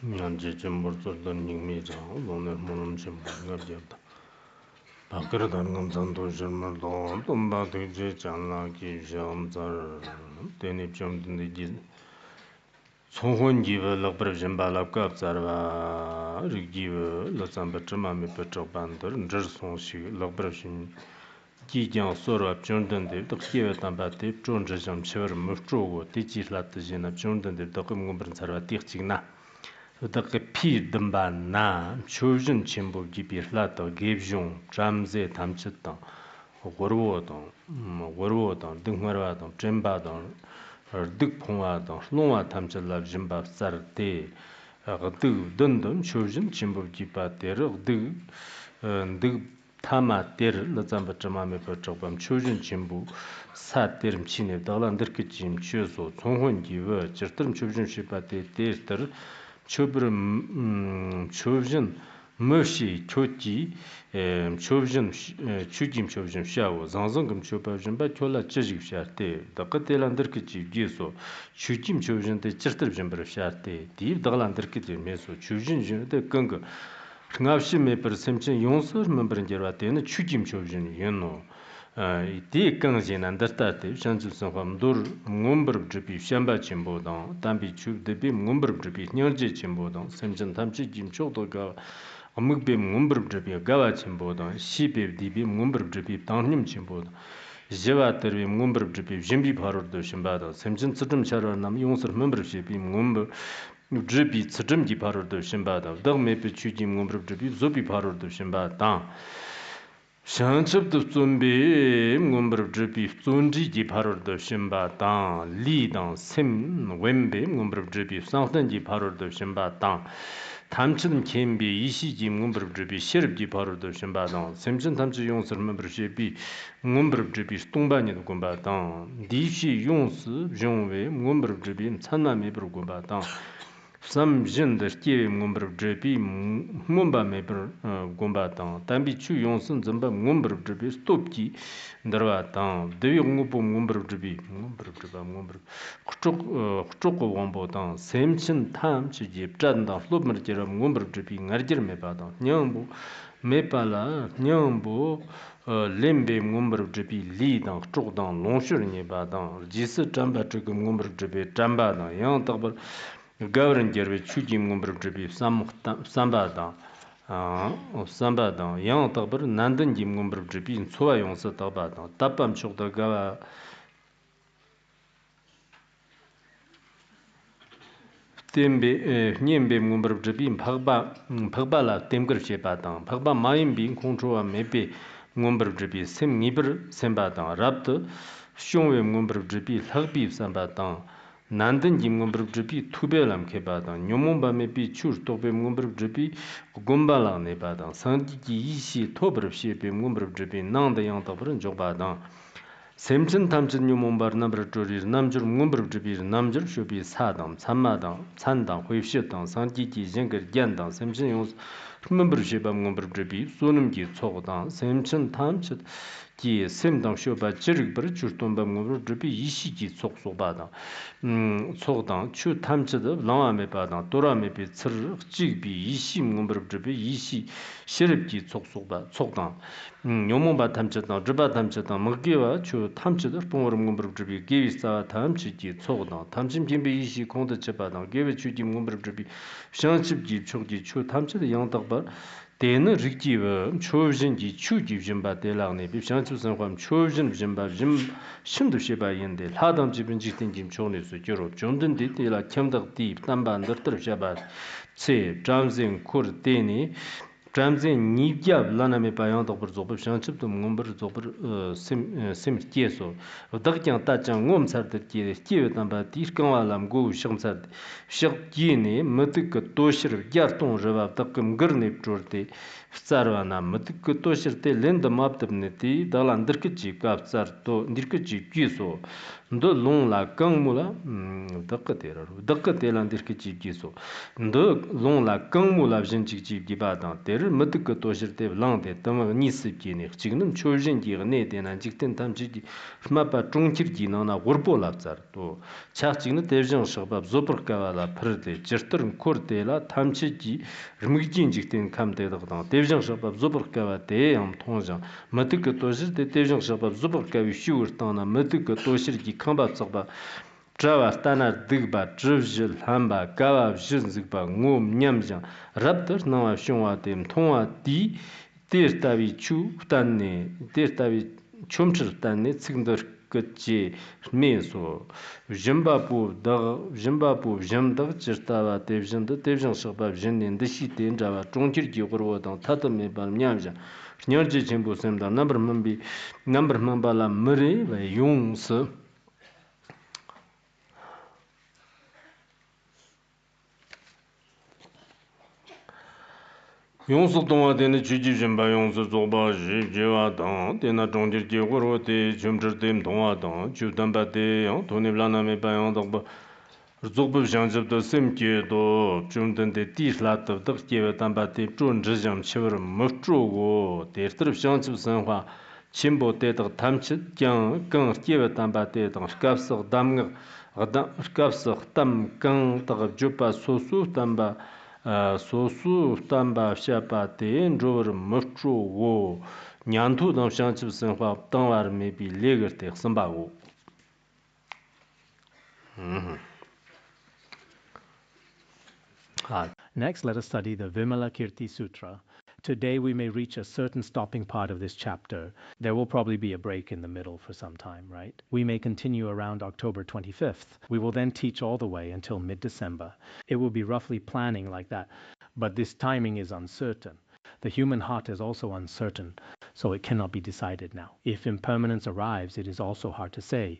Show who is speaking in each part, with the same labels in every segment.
Speaker 1: 난지 좀 벌써던 님이죠. 오늘 뭐는 좀 반갑다. 밖으로다는 감상도 정말도 돈바도 이제 장나기 점잘 되니 좀 되지. 총혼 기회 럭버전 발랍갑 자르바 리기브 러sam바 점마미 페트반더 저송시 럭버신 기장 소로 존던데 또 기회 담바데 존저점 쳐르 무조고 디지라트지나 존던데 또 금금버 자르바 띠치나 그 피 덤바나 초준 침보 기비라도 개종 잠제 담쳤다 고르워도 고르워도 등마라도 젬바도 득풍화도 농화 담쳤라 짐밥 살때 그 던던 초준 침보 기바데르 득 타마 데르 너잠바 점마메 버쪽밤 초준 침보 사데름 치네 달란들 그짐 취소 총혼기와 저트름 초준 시바데 데르 초브는 머시 초지 초브는 추짐 초브는 샤오 zanzang금 초브는 바 촐라 찌직 샤테 다까텔란들 그지 기소 추짐 초브는데 찌르트르 버 샤테 디 다란들 그지 메소 추진 준데 끙거 ngapshi me per semchen yonsur member jerwaten 추짐 초브는 연노 이 강진 안다스타데 산주선 함돌 몬버 드비 샴바 침보던 담비 추드비 몬버 드비 녀제 침보던 semchen 담치 김초도가 어묵비 몬버 드비 가와 침보던 시비 디비 몬버 드비 당님 침보던 제와터비 몬버 드비 짐비 바로도 심바던 semchen 츠름 샤러 남 용서 멤버십이 몬버 드비 츠름 기 바로도 심바던 더메피 추짐 몬버 드비 조비 바로도 심바던 샹첩도 좀비 몬버 드비 존지지 바로도 심바당 리당 셈 웬베 몬버 드비 상선지 바로도 심바당 담치는 켐비 이시지 몬버 드비 셔럽지 바로도 심바당 셈진 담치 용서 몬버 드비 몬버 드비 동반이도 공바당 디시 용스 정웨 몬버 드비 찬나메 브로 공바당 삼진더 기회 몬버 드비 몬바메 브로 공바당 담비 추 용선 점바 몬버 드비 스톱기 ndrwatang dewi ngupo ngumbrub dribi kuchuk wambo semchin tam chi jib chadang flopmar jiram ngumbrub dribi ngarjir mepadang nyambu mepala nyambu lembe ngumbrub dribi li dang kuchuk dang longshur nyebadang jisi chamba chugum ngumbrub dribi chamba dang yang takbar gavran jirwe chujim ngumbrub dribi samba dang sambadan yang takbar nandan jim ngumbrub dribi tsuwa yongsa takbadan tapam chukda gawa tembe nyembe ngumbrub dribi phagba la temgar shebadan phagba mayimbi kongchuwa mebe ngumbrub dribi sem ngibir sembadan rabda shungwe ngumbrub dribi lagbi sambadan 난든 김금브르 드비 투벨람 케바당 뇨몬바메 비 추르 토베 금브르 드비 곰발라네 바당 상지기 이시 토브르 시베 금브르 드비 난데 양토브르 조바당 셈친 탐진 뇨몬바르 남브르 조리 남줄 금브르 드비 남줄 쇼비 사당 참마당 찬당 회시당 상지기 쟁거 겐당 셈친 용 금브르 시바 금브르 드비 소눔기 초고당 셈친 탐치 기 셈당 쇼바 지르브르 주톤바 금브르 드비 이시기 속속바당 속당 추 탐치도 라마메 바당 도라메비 츠르 찌비 이시 금브르 드비 이시 시르기 속속바 속당 요몬바 탐치도 드바 탐치도 먹기와 추 탐치도 봉어름 금브르 드비 게위사 탐치기 속당 탐심 김비 이시 공도 쳬바당 게위 추기 금브르 드비 샹칩기 촉기 추 탐치도 양덕바 대는 릭지와 초진지 추기 짐바 대랑네 비상추선과 초진 짐바 짐 신도시바인데 하담 집은 지tin 짐 총내서 저로 존든 디테일라 캠덕디 담반더 샤바 체 잠진 쿠르테니 잠진 니갸 라나메 바양 독버 조법 샹칩도 몽버 조버 심 티에소 더장 따장 옴사르기 티에 담바 디스강와람 고 셴사 셴기니 머득 도시르 야통 저바 딱금 거르네 프로테 фцарвана мытык тошерте ленда маптыбнети даландыркы жи капцар то ниркы жи кисо ndo long la kang mu la dakka tera ro dakka telan der ki ji ji so ndo long la kang mu la jin ji ji di ba dang der mad ka to shir te lang de tam ni si ji ne chi gnum chol jin ji ne de nan ji ten tam ji ma pa chung chir ji na gor po la zar to cha chi ne de jing shig ba zo par ka la phir de jir ter kor de la tam chi ji rimig jin ji ten kam de dang de jing shig ba zo par ka de am thong jang mad ka to shir de jing shig ba zo par ka wi shu ur ta na mad ka to shir ji kamba tsogba trawa stana digba drivjil hamba gawa jinzigba ngom nyamjang rabdar nawa shungwa dem thongwa di tertawi chu tanne tertawi chumchir tanne tsingdar kje meso jimbapu jamdag chirtawa devjanda devjang shaba jinde ndishi tenjawa chongchir ji gorwa dang tatame bal nyamjang nyarji chimbo semda number mamba la mure wa yongs 용수 동화되는 주지진바 용수 조바지 제와당 대나 종질 제고로데 점저됨 동화당 주담바데 돈이블라나메 바용덕 조부 장접도 심께도 좀던데 디슬라트도 제와담바데 존저점 치버 먹주고 대스트르 장접 선화 침보 때덕 탐치 경 제와담바데 당 스캅스 담가 스캅스 담강 덕 주파 소수 담바 소수 담바 샤파테 인조르 머추고 냔투 당 샹치 선화 당와르 메비 레거테 선바고
Speaker 2: Next, let us study the Vimalakirti Sutra. Today we may reach a certain stopping part of this chapter. There will probably be a break in the middle for some time, right? We may continue around October 25th. We will then teach all the way until mid-December. It will be roughly planning like that, but this timing is uncertain. The human heart is also uncertain, so it cannot be decided now. If impermanence arrives, it is also hard to say.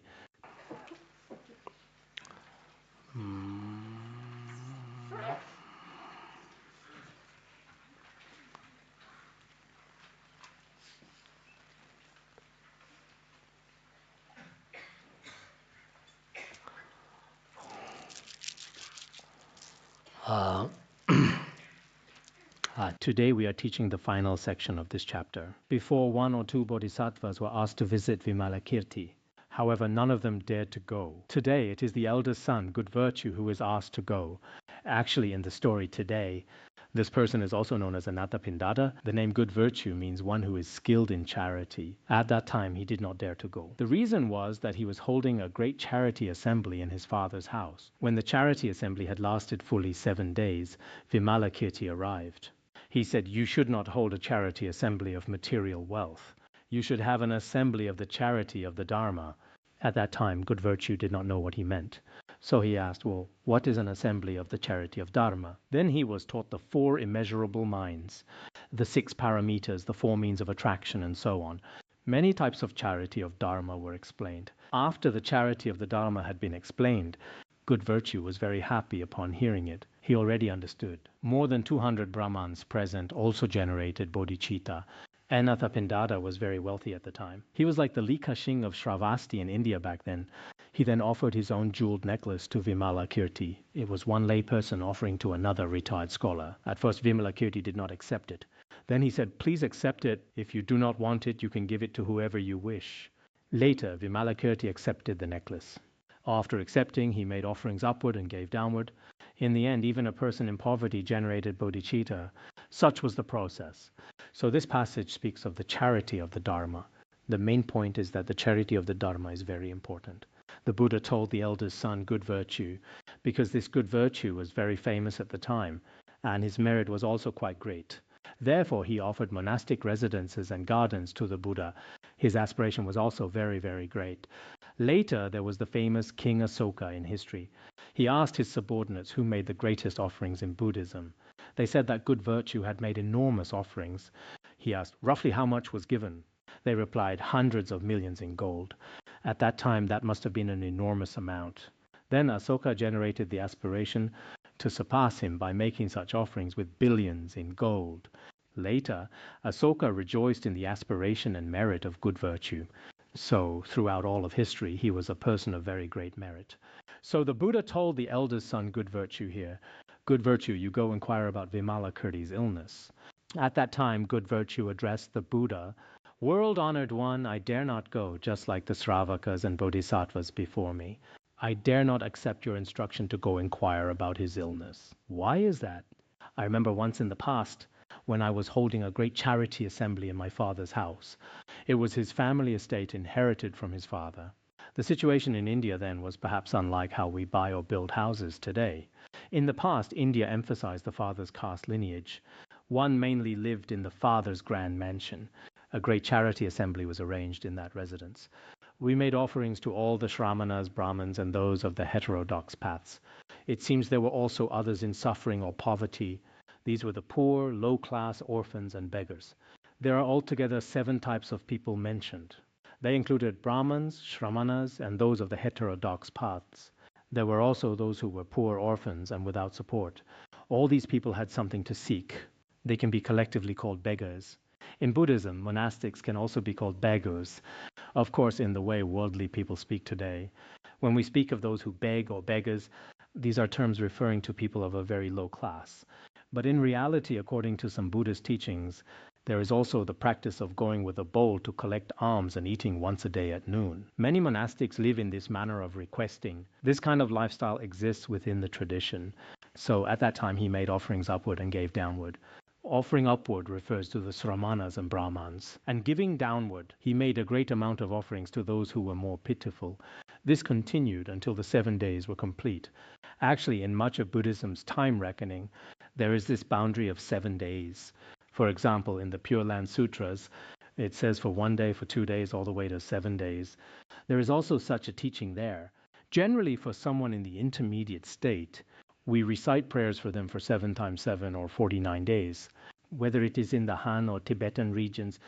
Speaker 2: Today we are teaching the final section of this chapter. Before, 1 or 2 bodhisattvas were asked to visit Vimalakirti. However, none of them dared to go. Today it is the eldest son, Good Virtue, who is asked to go. Actually, in the story today, this person is also known as Anathapindada. The name Good Virtue means one who is skilled in charity. At that time, he did not dare to go. The reason was that he was holding a great charity assembly in his father's house. When the charity assembly had lasted fully 7 days, Vimalakirti arrived. He said, "You should not hold a charity assembly of material wealth. You should have an assembly of the charity of the Dharma." At that time, Good Virtue did not know what he meant. So he asked, well, what is an assembly of the charity of Dharma? Then he was taught the 4 immeasurable minds, the 6 paramitas, the 4 means of attraction, and so on. Many types of charity of Dharma were explained. After the charity of the Dharma had been explained, Good Virtue was very happy upon hearing it. He already understood. More than 200 Brahmans present also generated bodhicitta. Anathapindada was very wealthy at the time. He was like the Li Ka-shing of Shravasti in India back then. He then offered his own jeweled necklace to Vimalakirti. It was one lay person offering to another retired scholar. At first, Vimalakirti did not accept it. Then he said, "Please accept it. If you do not want it, you can give it to whoever you wish." Later, Vimalakirti accepted the necklace. After accepting, he made offerings upward and gave downward. In the end, even a person in poverty generated bodhicitta. Such was the process. So this passage speaks of the charity of the Dharma. The main point is that the charity of the Dharma is very important. The Buddha told the eldest son, Good Virtue, because this Good Virtue was very famous at the time, and his merit was also quite great. Therefore, he offered monastic residences and gardens to the Buddha. His aspiration was also very, very great. Later, there was the famous King Asoka in history. He asked his subordinates who made the greatest offerings in Buddhism. They said that Good Virtue had made enormous offerings. He asked, roughly how much was given? They replied, hundreds of millions in gold. At that time, that must have been an enormous amount. Then Asoka generated the aspiration to surpass him by making such offerings with billions in gold. Later, Asoka rejoiced in the aspiration and merit of Good Virtue. So throughout all of history, he was a person of very great merit. So the Buddha told the eldest son, Good Virtue here, Good Virtue, you go inquire about Vimalakirti's illness. At that time, Good Virtue addressed the Buddha, World-honored one, I dare not go, just like the Sravakas and Bodhisattvas before me. I dare not accept your instruction to go inquire about his illness. Why is that? I remember once in the past when I was holding a great charity assembly in my father's house. It was his family estate inherited from his father. The situation in India then was perhaps unlike how we buy or build houses today. In the past, India emphasized the father's caste lineage. One mainly lived in the father's grand mansion. A great charity assembly was arranged in that residence. We made offerings to all the Shramanas, Brahmins, and those of the heterodox paths. It seems there were also others in suffering or poverty. These were the poor, low-class, orphans, and beggars. There are altogether 7 types of people mentioned. They included Brahmins, Shramanas, and those of the heterodox paths. There were also those who were poor orphans and without support. All these people had something to seek. They can be collectively called beggars. In Buddhism, monastics can also be called beggars, of course in the way worldly people speak today. When we speak of those who beg or beggars, these are terms referring to people of a very low class. But in reality, according to some Buddhist teachings, there is also the practice of going with a bowl to collect alms and eating once a day at noon. Many monastics live in this manner of requesting. This kind of lifestyle exists within the tradition. So at that time he made offerings upward and gave downward. Offering upward refers to the Sramanas and Brahmans, and giving downward, he made a great amount of offerings to those who were more pitiful. This continued until the 7 days were complete. Actually, in much of Buddhism's time reckoning, there is this boundary of 7 days. For example, in the Pure Land Sutras, it says for 1 day, for 2 days, all the way to 7 days. There is also such a teaching there. Generally, for someone in the intermediate state, we recite prayers for them for 7 times 7 or 49 days. Whether it is in the Han or Tibetan regions,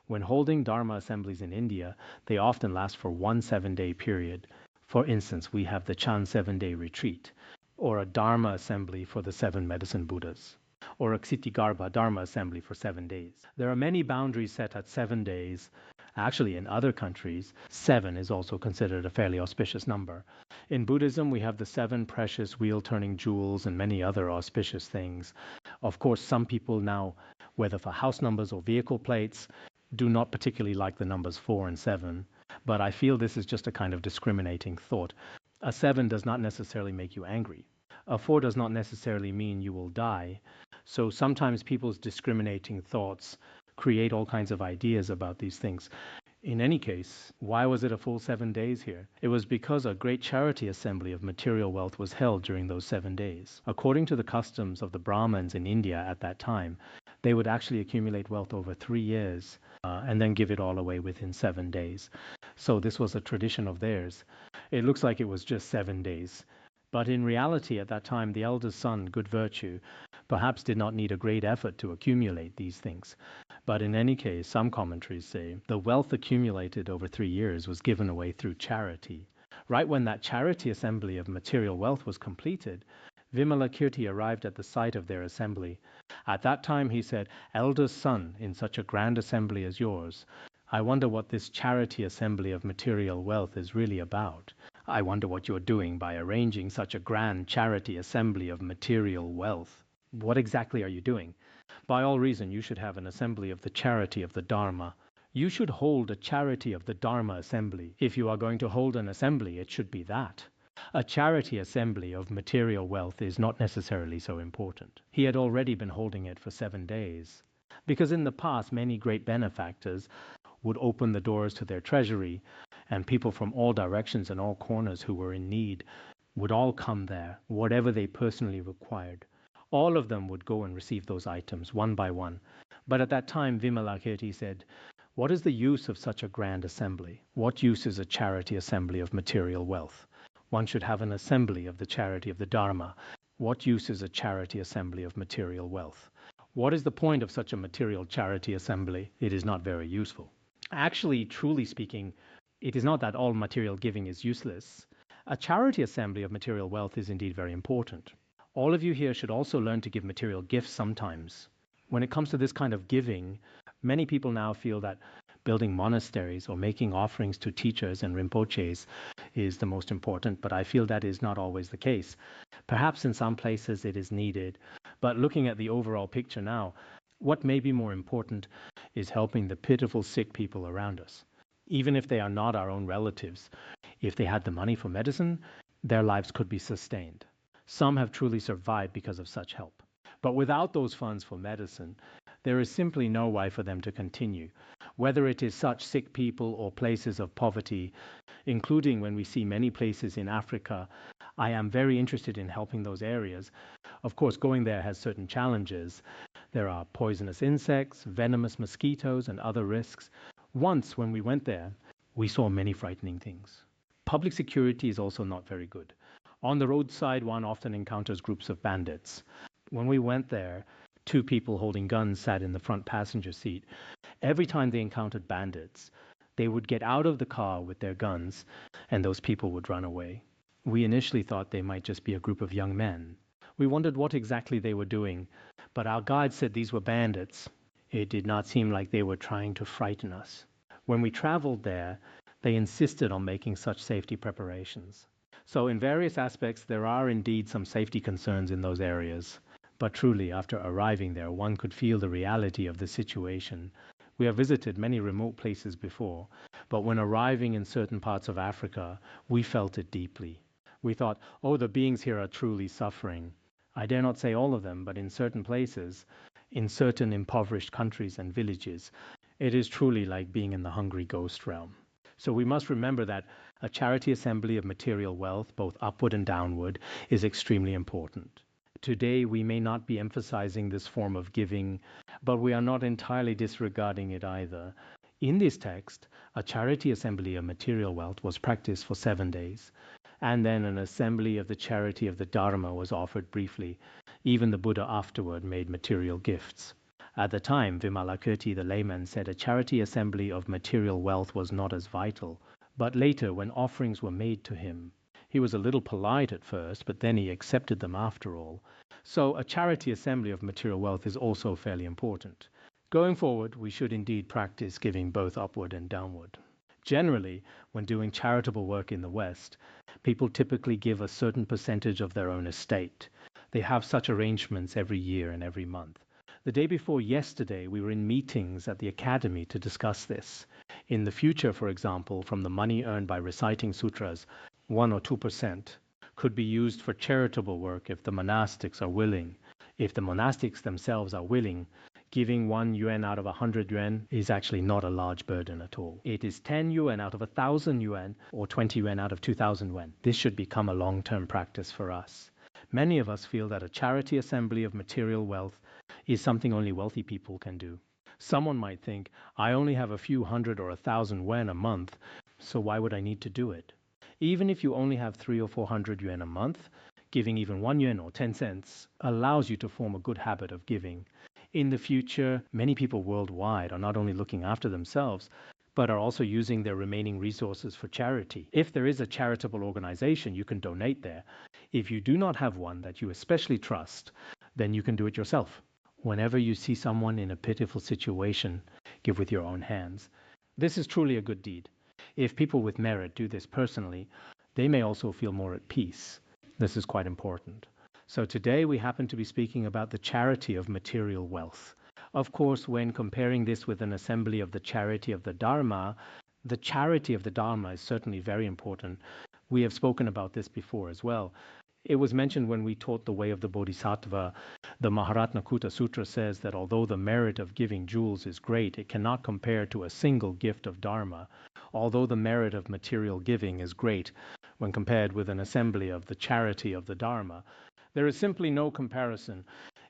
Speaker 2: when holding Dharma assemblies in India, they often last for 1 7-day period. For instance, we have the Chan 7-day retreat, or a Dharma assembly for the 7 medicine Buddhas, or a Ksitigarbha Dharma assembly for 7 days. There are many boundaries set at 7 days. Actually, in other countries, 7 is also considered a fairly auspicious number. In Buddhism, we have the 7 precious wheel-turning jewels and many other auspicious things. Of course, some people now, whether for house numbers or vehicle plates, do not particularly like the numbers 4 and 7. But I feel this is just a kind of discriminating thought. A 7 does not necessarily make you angry. A 4 does not necessarily mean you will die. So sometimes people's discriminating thoughts create all kinds of ideas about these things. In any case, why was it a full 7 days here? It was because a great charity assembly of material wealth was held during those 7 days. According to the customs of the Brahmins in India at that time, they would actually accumulate wealth over 3 years and then give it all away within 7 days. So this was a tradition of theirs. It looks like it was just 7 days. But in reality, at that time, the eldest son, Good Virtue, perhaps did not need a great effort to accumulate these things. But in any case, some commentaries say the wealth accumulated over 3 years was given away through charity. Right when that charity assembly of material wealth was completed, Vimalakirti arrived at the site of their assembly. At that time he said, Eldest son, in such a grand assembly as yours, I wonder what this charity assembly of material wealth is really about. I wonder what you're doing by arranging such a grand charity assembly of material wealth. What exactly are you doing? By all reason, you should have an assembly of the charity of the Dharma. You should hold a charity of the Dharma assembly. If you are going to hold an assembly, it should be that. A charity assembly of material wealth is not necessarily so important. He had already been holding it for 7 days. Because in the past, many great benefactors would open the doors to their treasury, and people from all directions and all corners who were in need would all come there, whatever they personally required. All of them would go and receive those items one by one. But at that time, Vimalakirti said, what is the use of such a grand assembly? What use is a charity assembly of material wealth? One should have an assembly of the charity of the Dharma. What use is a charity assembly of material wealth? What is the point of such a material charity assembly? It is not very useful. Actually, truly speaking, it is not that all material giving is useless. A charity assembly of material wealth is indeed very important. All of you here should also learn to give material gifts sometimes. When it comes to this kind of giving, many people now feel that building monasteries or making offerings to teachers and rinpoches is the most important, but I feel that is not always the case. Perhaps in some places it is needed, but looking at the overall picture now, what may be more important is helping the pitiful sick people around us. Even if they are not our own relatives, if they had the money for medicine, their lives could be sustained. Some have truly survived because of such help. But without those funds for medicine, there is simply no way for them to continue. Whether it is such sick people or places of poverty, including when we see many places in Africa, I am very interested in helping those areas. Of course, going there has certain challenges. There are poisonous insects, venomous mosquitoes, and other risks. Once, when we went there, we saw many frightening things. Public security is also not very good. On the roadside, one often encounters groups of bandits. When we went there, 2 people holding guns sat in the front passenger seat. Every time they encountered bandits, they would get out of the car with their guns, and those people would run away. We initially thought they might just be a group of young men. We wondered what exactly they were doing, but our guide said these were bandits. It did not seem like they were trying to frighten us. When we traveled there, they insisted on making such safety preparations. So in various aspects, there are indeed some safety concerns in those areas. But truly, after arriving there, one could feel the reality of the situation. We have visited many remote places before, but when arriving in certain parts of Africa, we felt it deeply. We thought, oh, the beings here are truly suffering. I dare not say all of them, but in certain places, in certain impoverished countries and villages, it is truly like being in the hungry ghost realm. So we must remember that a charity assembly of material wealth, both upward and downward, is extremely important. Today, we may not be emphasizing this form of giving, but we are not entirely disregarding it either. In this text, a charity assembly of material wealth was practiced for 7 days, and then an assembly of the charity of the Dharma was offered briefly. Even the Buddha afterward made material gifts. At the time, Vimalakirti the layman said a charity assembly of material wealth was not as vital, but later when offerings were made to him, he was a little polite at first, but then he accepted them after all. So a charity assembly of material wealth is also fairly important. Going forward, we should indeed practice giving both upward and downward. Generally, when doing charitable work in the West, people typically give a certain percentage of their own estate. They have such arrangements every year and every month. The day before yesterday, we were in meetings at the academy to discuss this. In the future, for example, from the money earned by reciting sutras, 1 or 2% could be used for charitable work if the monastics are willing. If the monastics themselves are willing, giving 1 yuan out of 100 yuan is actually not a large burden at all. It is 10 yuan out of 1,000 yuan or 20 yuan out of 2,000 yuan. This should become a long-term practice for us. Many of us feel that a charity assembly of material wealth is something only wealthy people can do. Someone might think, I only have a few hundred or 1,000 yuan a month, so why would I need to do it? Even if you only have 300 or 400 yuan a month, giving even 1 yuan or 10 cents allows you to form a good habit of giving. In the future, many people worldwide are not only looking after themselves, but are also using their remaining resources for charity. If there is a charitable organization, you can donate there. If you do not have one that you especially trust, then you can do it yourself. Whenever you see someone in a pitiful situation, give with your own hands. This is truly a good deed. If people with merit do this personally, they may also feel more at peace. This is quite important. So today we happen to be speaking about the charity of material wealth. Of course, when comparing this with an assembly of the charity of the Dharma, the charity of the Dharma is certainly very important. We have spoken about this before as well. It was mentioned when we taught the way of the Bodhisattva. The Maharatnakuta Sutra says that although the merit of giving jewels is great, it cannot compare to a single gift of Dharma. Although the merit of material giving is great, when compared with an assembly of the charity of the Dharma, there is simply no comparison.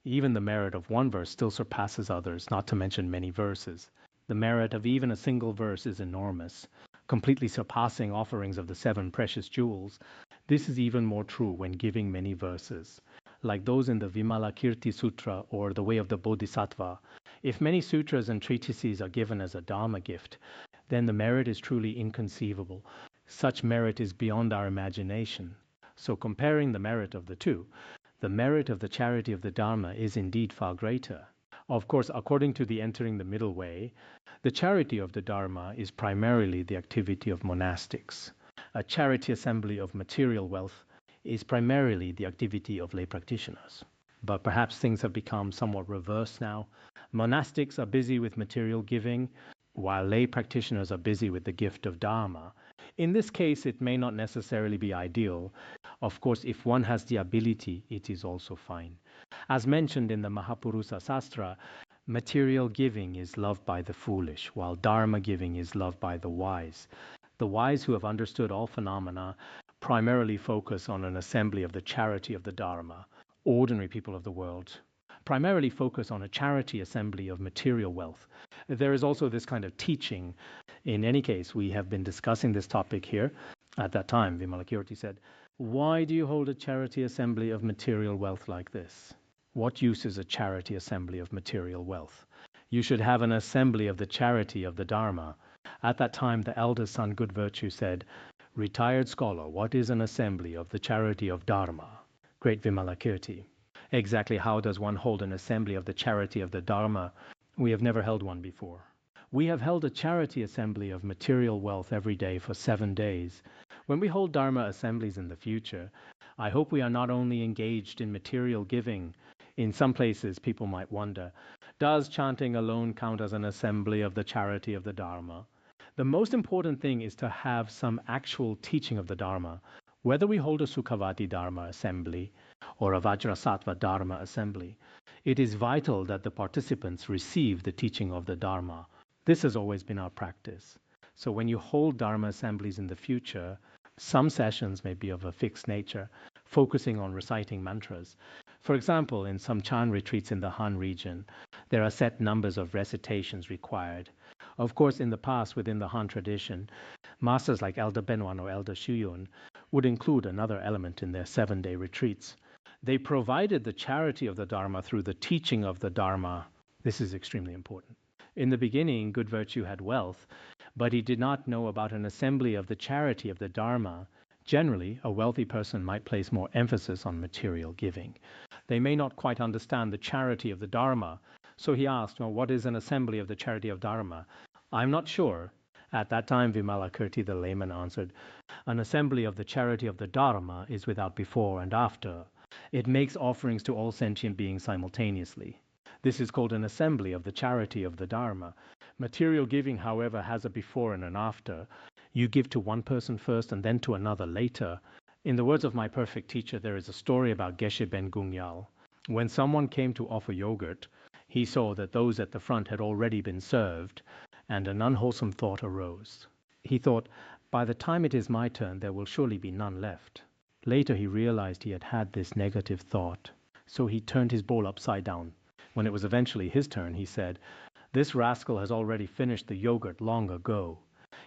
Speaker 2: Even the merit of one verse still surpasses others, not to mention many verses. The merit of even a single verse is enormous, completely surpassing offerings of the 7 precious jewels. This is even more true when giving many verses, like those in the Vimalakirti Sutra or the way of the Bodhisattva. If many sutras and treatises are given as a Dharma gift, then the merit is truly inconceivable. Such merit is beyond our imagination. So comparing the merit of the two, the merit of the charity of the Dharma is indeed far greater. Of course, according to the Entering the Middle Way, the charity of the Dharma is primarily the activity of monastics. A charity assembly of material wealth is primarily the activity of lay practitioners. But perhaps things have become somewhat reversed now. Monastics are busy with material giving, while lay practitioners are busy with the gift of Dharma. In this case, it may not necessarily be ideal. Of course, if one has the ability, it is also fine. As mentioned in the Mahapurusa Sastra, material giving is loved by the foolish, while Dharma giving is loved by the wise. The wise who have understood all phenomena primarily focus on an assembly of the charity of the Dharma. Ordinary people of the world primarily focus on a charity assembly of material wealth. There is also this kind of teaching. In any case, we have been discussing this topic here. At that time, Vimalakirti said, "Why do you hold a charity assembly of material wealth like this? What use is a charity assembly of material wealth? You should have an assembly of the charity of the Dharma." At that time, the eldest son, Good Virtue, said, "Retired scholar, what is an assembly of the charity of Dharma?" Great Vimalakirti. Exactly how does one hold an assembly of the charity of the Dharma? We have never held one before. We have held a charity assembly of material wealth every day for 7 days. When we hold Dharma assemblies in the future, I hope we are not only engaged in material giving. In some places, people might wonder, does chanting alone count as an assembly of the charity of the Dharma? The most important thing is to have some actual teaching of the Dharma. Whether we hold a Sukhavati Dharma assembly or a Vajrasattva Dharma assembly, it is vital that the participants receive the teaching of the Dharma. This has always been our practice. So when you hold Dharma assemblies in the future, some sessions may be of a fixed nature, focusing on reciting mantras. For example, in some Chan retreats in the Han region, there are set numbers of recitations required. Of course, in the past, within the Han tradition, masters like Elder Benwan or Elder Shuyun would include another element in their 7-day retreats. They provided the charity of the Dharma through the teaching of the Dharma. This is extremely important. In the beginning, Good Virtue had wealth, but he did not know about an assembly of the charity of the Dharma. Generally, a wealthy person might place more emphasis on material giving. They may not quite understand the charity of the Dharma, so he asked, "Well, what is an assembly of the charity of Dharma?" "I'm not sure." At that time, Vimalakirti the layman answered, "An assembly of the charity of the Dharma is without before and after. It makes offerings to all sentient beings simultaneously. This is called an assembly of the charity of the Dharma. Material giving, however, has a before and an after. You give to one person first and then to another later. In the words of my perfect teacher, there is a story about Geshe Ben Gungyal. When someone came to offer yogurt, he saw that those at the front had already been served, and an unwholesome thought arose. He thought, by the time it is my turn, there will surely be none left. Later he realized he had had this negative thought, so he turned his bowl upside down. When it was eventually his turn, he said, "This rascal has already finished the yogurt long ago."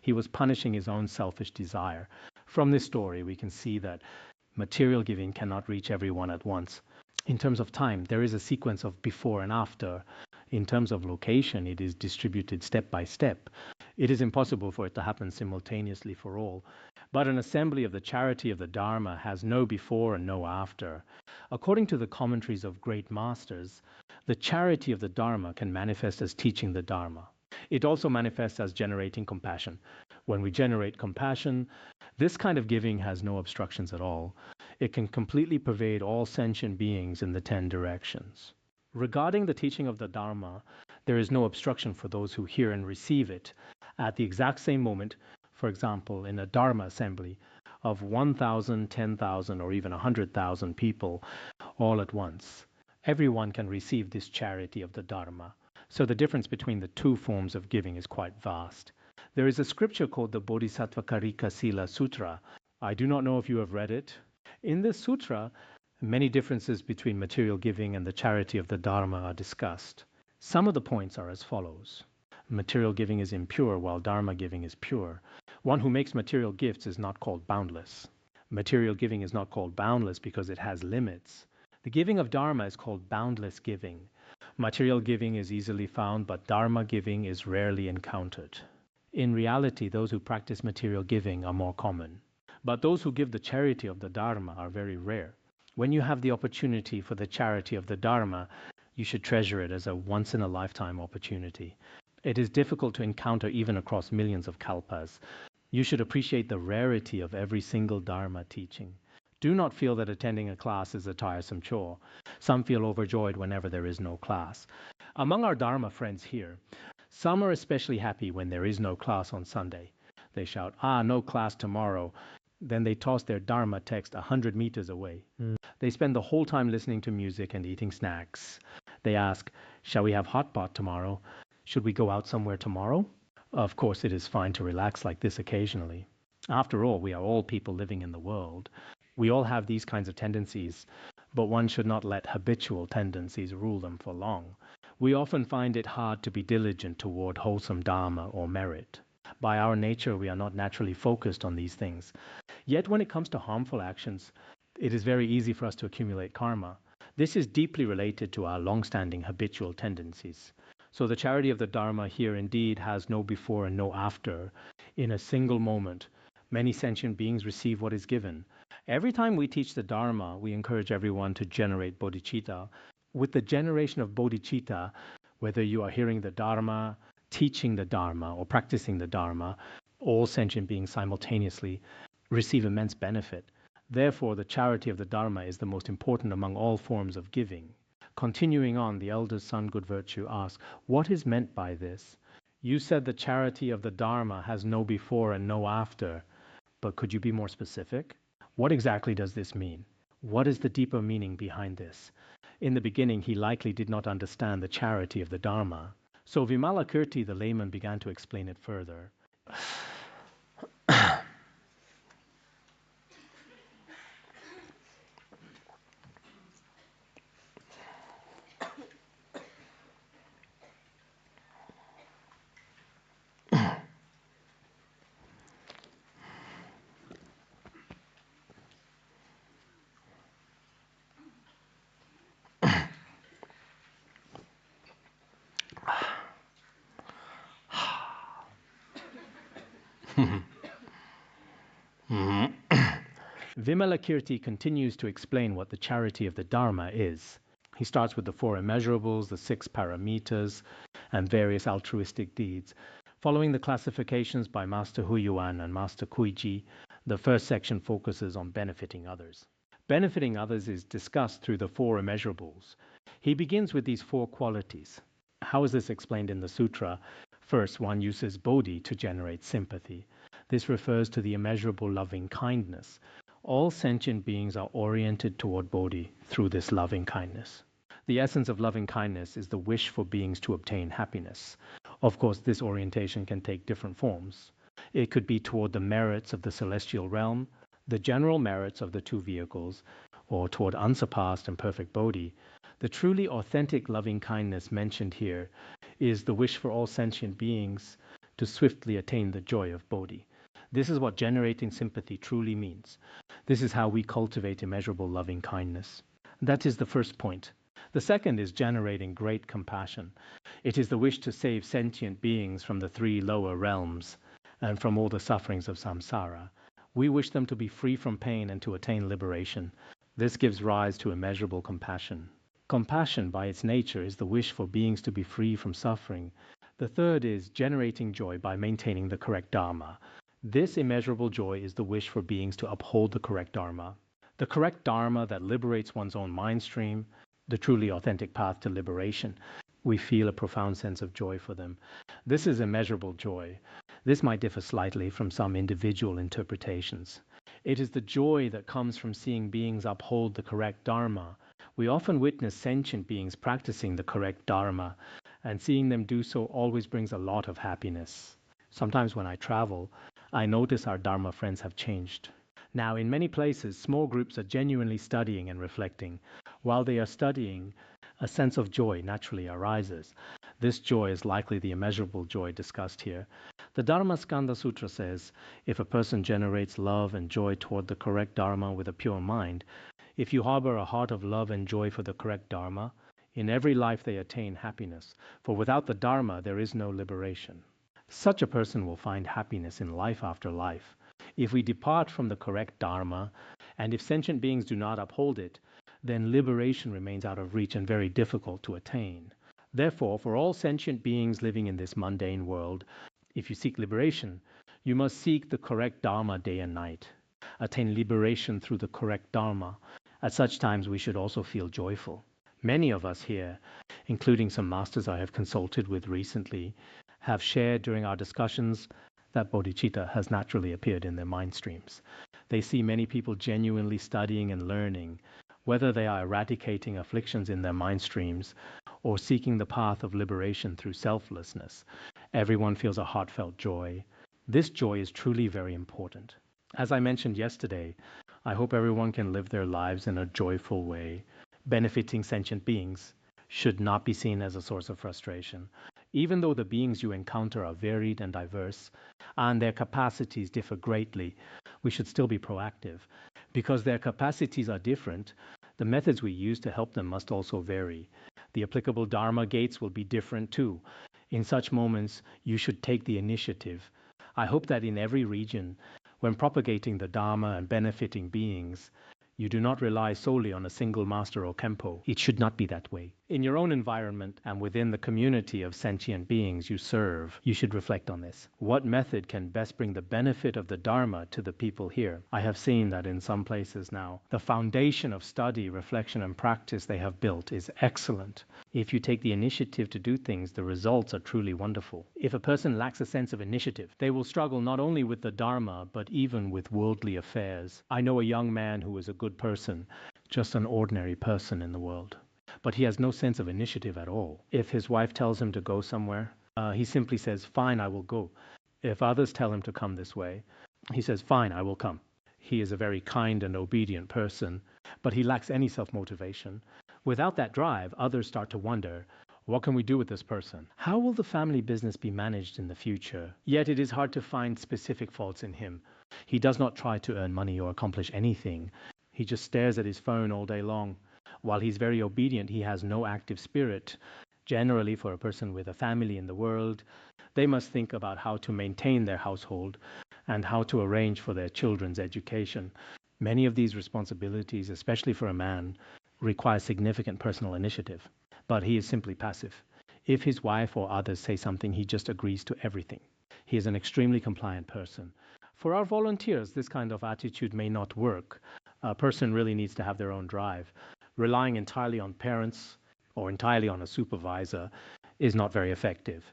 Speaker 2: He was punishing his own selfish desire. From this story, we can see that material giving cannot reach everyone at once. In terms of time, there is a sequence of before and after. In terms of location, it is distributed step by step. It is impossible for it to happen simultaneously for all. But an assembly of the charity of the Dharma has no before and no after. According to the commentaries of great masters, the charity of the Dharma can manifest as teaching the Dharma. It also manifests as generating compassion. When we generate compassion, this kind of giving has no obstructions at all. It can completely pervade all sentient beings in the 10 directions. Regarding the teaching of the Dharma, there is no obstruction for those who hear and receive it at the exact same moment. For example, in a Dharma assembly of 1,000, 10,000, or even 100,000 people all at once, everyone can receive this charity of the Dharma. So the difference between the two forms of giving is quite vast. There is a scripture called the Bodhisattva Karika Sila Sutra. I do not know if you have read it. In this sutra, many differences between material giving and the charity of the Dharma are discussed. Some of the points are as follows. Material giving is impure, while Dharma giving is pure. One who makes material gifts is not called boundless. Material giving is not called boundless because it has limits. The giving of Dharma is called boundless giving. Material giving is easily found, but Dharma giving is rarely encountered. In reality, those who practice material giving are more common. But those who give the charity of the Dharma are very rare. When you have the opportunity for the charity of the Dharma, You should treasure it as a once-in-a-lifetime opportunity. It is difficult to encounter even across millions of kalpas. You should appreciate the rarity of every single Dharma teaching. Do not feel that attending a class is a tiresome chore. Some feel overjoyed whenever there is no class. Among our Dharma friends here, some are especially happy when there is no class on Sunday. They shout, no class tomorrow. Then they toss their Dharma text 100 meters away. They spend the whole time listening to music and eating snacks. They ask, shall we have hot pot tomorrow? Should we go out somewhere tomorrow? Of course, it is fine to relax like this occasionally. After all, we are all people living in the world. We all have these kinds of tendencies, but one should not let habitual tendencies rule them for long. We often find it hard to be diligent toward wholesome Dharma or merit. By our nature, we are not naturally focused on these things. Yet when it comes to harmful actions, it is very easy for us to accumulate karma. This is deeply related to our long-standing habitual tendencies. So the charity of the Dharma here indeed has no before and no after. In a single moment, many sentient beings receive what is given. Every time we teach the Dharma, we encourage everyone to generate bodhicitta. With the generation of bodhicitta, whether you are hearing the Dharma, teaching the Dharma, or practicing the Dharma, all sentient beings simultaneously receive immense benefit. Therefore, the charity of the Dharma is the most important among all forms of giving. Continuing on, the eldest son, Good Virtue, asks, what is meant by this? You said the charity of the Dharma has no before and no after, but could you be more specific? What exactly does this mean? What is the deeper meaning behind this? In the beginning, he likely did not understand the charity of the Dharma. So Vimalakirti, the layman, began to explain it further. Vimalakirti continues to explain what the charity of the Dharma is. He starts with the 4 Immeasurables, the 6 Paramitas, and various altruistic deeds. Following the classifications by Master Huyuan and Master Kuiji, the first section focuses on benefiting others. Benefiting others is discussed through the 4 Immeasurables. He begins with these 4 qualities. How is this explained in the sutra? First, one uses bodhi to generate sympathy. This refers to the immeasurable loving kindness. All sentient beings are oriented toward bodhi through this loving kindness. The essence of loving kindness is the wish for beings to obtain happiness. Of course, this orientation can take different forms. It could be toward the merits of the celestial realm, the general merits of the 2 vehicles, or toward unsurpassed and perfect bodhi. The truly authentic loving kindness mentioned here is the wish for all sentient beings to swiftly attain the joy of bodhi. This is what generating sympathy truly means. This is how we cultivate immeasurable loving kindness. That is the first point. The second is generating great compassion. It is the wish to save sentient beings from the 3 lower realms and from all the sufferings of samsara. We wish them to be free from pain and to attain liberation. This gives rise to immeasurable compassion. Compassion, by its nature, is the wish for beings to be free from suffering. The third is generating joy by maintaining the correct Dharma. This immeasurable joy is the wish for beings to uphold the correct Dharma. The correct Dharma that liberates one's own mind stream, the truly authentic path to liberation. We feel a profound sense of joy for them. This is immeasurable joy. This might differ slightly from some individual interpretations. It is the joy that comes from seeing beings uphold the correct Dharma. We often witness sentient beings practicing the correct Dharma, and seeing them do so always brings a lot of happiness. Sometimes when I travel, I notice our Dharma friends have changed. Now, in many places, small groups are genuinely studying and reflecting. While they are studying, a sense of joy naturally arises. This joy is likely the immeasurable joy discussed here. The Dharma Skanda Sutra says, if a person generates love and joy toward the correct Dharma with a pure mind, if you harbor a heart of love and joy for the correct Dharma, in every life they attain happiness, for without the Dharma there is no liberation. Such a person will find happiness in life after life. If we depart from the correct Dharma, and if sentient beings do not uphold it, then liberation remains out of reach and very difficult to attain. Therefore, for all sentient beings living in this mundane world, if you seek liberation, you must seek the correct Dharma day and night. Attain liberation through the correct Dharma. At such times, we should also feel joyful. Many of us here, including some masters I have consulted with recently, have shared during our discussions that bodhicitta has naturally appeared in their mind streams. They see many people genuinely studying and learning, whether they are eradicating afflictions in their mind streams or seeking the path of liberation through selflessness. Everyone feels a heartfelt joy. This joy is truly very important. As I mentioned yesterday, I hope everyone can live their lives in a joyful way. Benefiting sentient beings should not be seen as a source of frustration. Even though the beings you encounter are varied and diverse, and their capacities differ greatly, we should still be proactive. Because their capacities are different, the methods we use to help them must also vary. The applicable Dharma gates will be different too. In such moments, you should take the initiative. I hope that in every region, when propagating the Dharma and benefiting beings, you do not rely solely on a single master or Khenpo. It should not be that way. In your own environment and within the community of sentient beings you serve, you should reflect on this. What method can best bring the benefit of the Dharma to the people here? I have seen that in some places now, the foundation of study, reflection, and practice they have built is excellent. If you take the initiative to do things, the results are truly wonderful. If a person lacks a sense of initiative, they will struggle not only with the Dharma, but even with worldly affairs. I know a young man who is a good person, just an ordinary person in the world. But he has no sense of initiative at all. If his wife tells him to go somewhere, he simply says, "Fine, I will go." If others tell him to come this way, he says, "Fine, I will come." He is a very kind and obedient person, but he lacks any self-motivation. Without that drive, others start to wonder, what can we do with this person? How will the family business be managed in the future? Yet it is hard to find specific faults in him. He does not try to earn money or accomplish anything. He just stares at his phone all day long. While he's very obedient, he has no active spirit. Generally, for a person with a family in the world, they must think about how to maintain their household and how to arrange for their children's education. Many of these responsibilities, especially for a man, require significant personal initiative. But he is simply passive. If his wife or others say something, he just agrees to everything. He is an extremely compliant person. For our volunteers, this kind of attitude may not work. A person really needs to have their own drive. Relying entirely on parents or entirely on a supervisor is not very effective.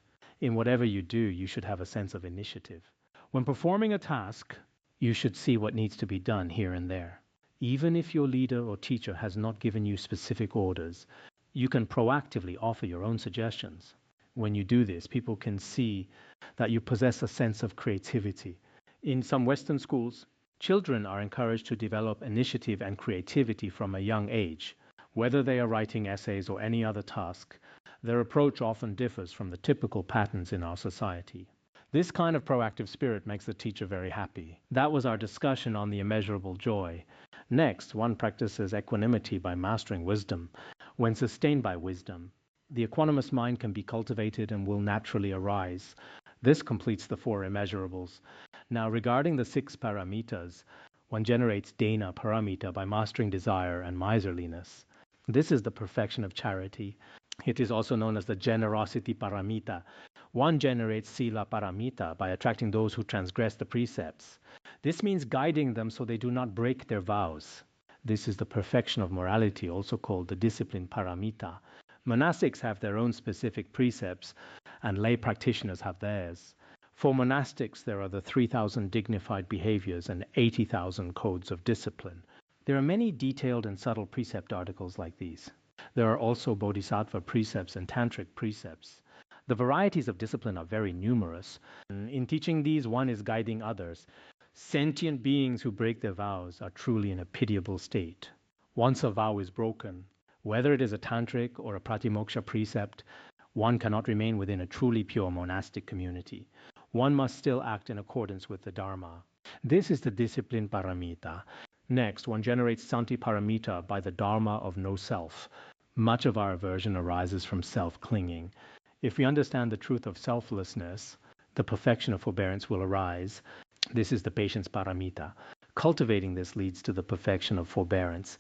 Speaker 2: In whatever you do, you should have a sense of initiative. When performing a task, you should see what needs to be done here and there. Even if your leader or teacher has not given you specific orders, you can proactively offer your own suggestions. When you do this, people can see that you possess a sense of creativity. In some Western schools, children are encouraged to develop initiative and creativity from a young age. Whether they are writing essays or any other task, their approach often differs from the typical patterns in our society. This kind of proactive spirit makes the teacher very happy. That was our discussion on the immeasurable joy. Next, one practices equanimity by mastering wisdom. When sustained by wisdom, the equanimous mind can be cultivated and will naturally arise. This completes the 4 immeasurables. Now, regarding the 6 paramitas, one generates dana paramita by mastering desire and miserliness. This is the perfection of charity. It is also known as the generosity paramita. One generates sila paramita by attracting those who transgress the precepts. This means guiding them so they do not break their vows. This is the perfection of morality, also called the discipline paramita. Monastics have their own specific precepts, and lay practitioners have theirs. For monastics, there are the 3,000 dignified behaviors and 80,000 codes of discipline. There are many detailed and subtle precept articles like these. There are also bodhisattva precepts and tantric precepts. The varieties of discipline are very numerous. In teaching these, one is guiding others. Sentient beings who break their vows are truly in a pitiable state. Once a vow is broken, whether it is a tantric or a pratimoksha precept, one cannot remain within a truly pure monastic community. One must still act in accordance with the Dharma. This is the discipline paramita. Next, one generates santi paramita by the Dharma of no self. Much of our aversion arises from self-clinging. If we understand the truth of selflessness, the perfection of forbearance will arise. This is the patience paramita. Cultivating this leads to the perfection of forbearance.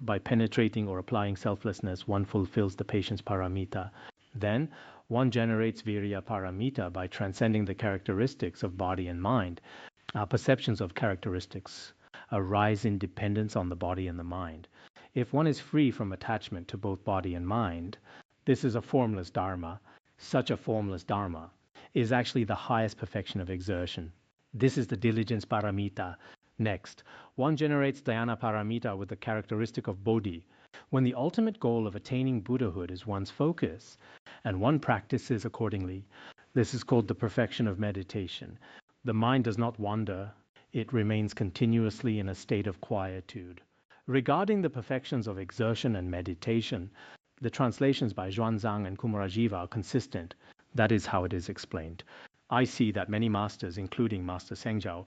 Speaker 2: By penetrating or applying selflessness, one fulfills the patience paramita. Then, one generates virya paramita by transcending the characteristics of body and mind. Our perceptions of characteristics arise in dependence on the body and the mind. If one is free from attachment to both body and mind, this is a formless dharma. Such a formless dharma is actually the highest perfection of exertion. This is the diligence paramita. Next, one generates dhyana paramita with the characteristic of bodhi. When the ultimate goal of attaining Buddhahood is one's focus, and one practices accordingly, this is called the perfection of meditation. The mind does not wander, it remains continuously in a state of quietude. Regarding the perfections of exertion and meditation, the translations by Xuanzang and Kumarajiva are consistent. That is how it is explained. I see that many masters, including Master Sengjiao,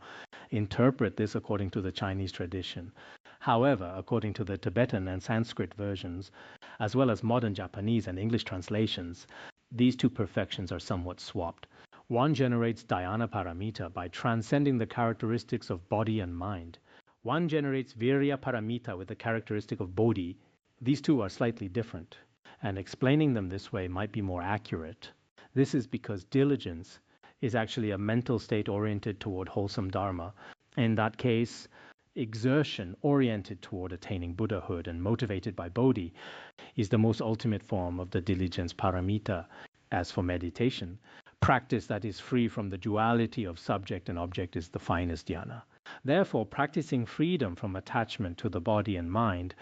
Speaker 2: interpret this according to the Chinese tradition. However, according to the Tibetan and Sanskrit versions, as well as modern Japanese and English translations, these two perfections are somewhat swapped. One generates dhyana paramita by transcending the characteristics of body and mind. One generates virya paramita with the characteristic of bodhi. These two are slightly different, and explaining them this way might be more accurate. This is because diligence is actually a mental state oriented toward wholesome dharma. In that case, exertion oriented toward attaining Buddhahood and motivated by bodhi is the most ultimate form of the diligence paramita. As for meditation, practice that is free from the duality of subject and object is the finest dhyana. Therefore, practicing freedom from attachment to the body and mind,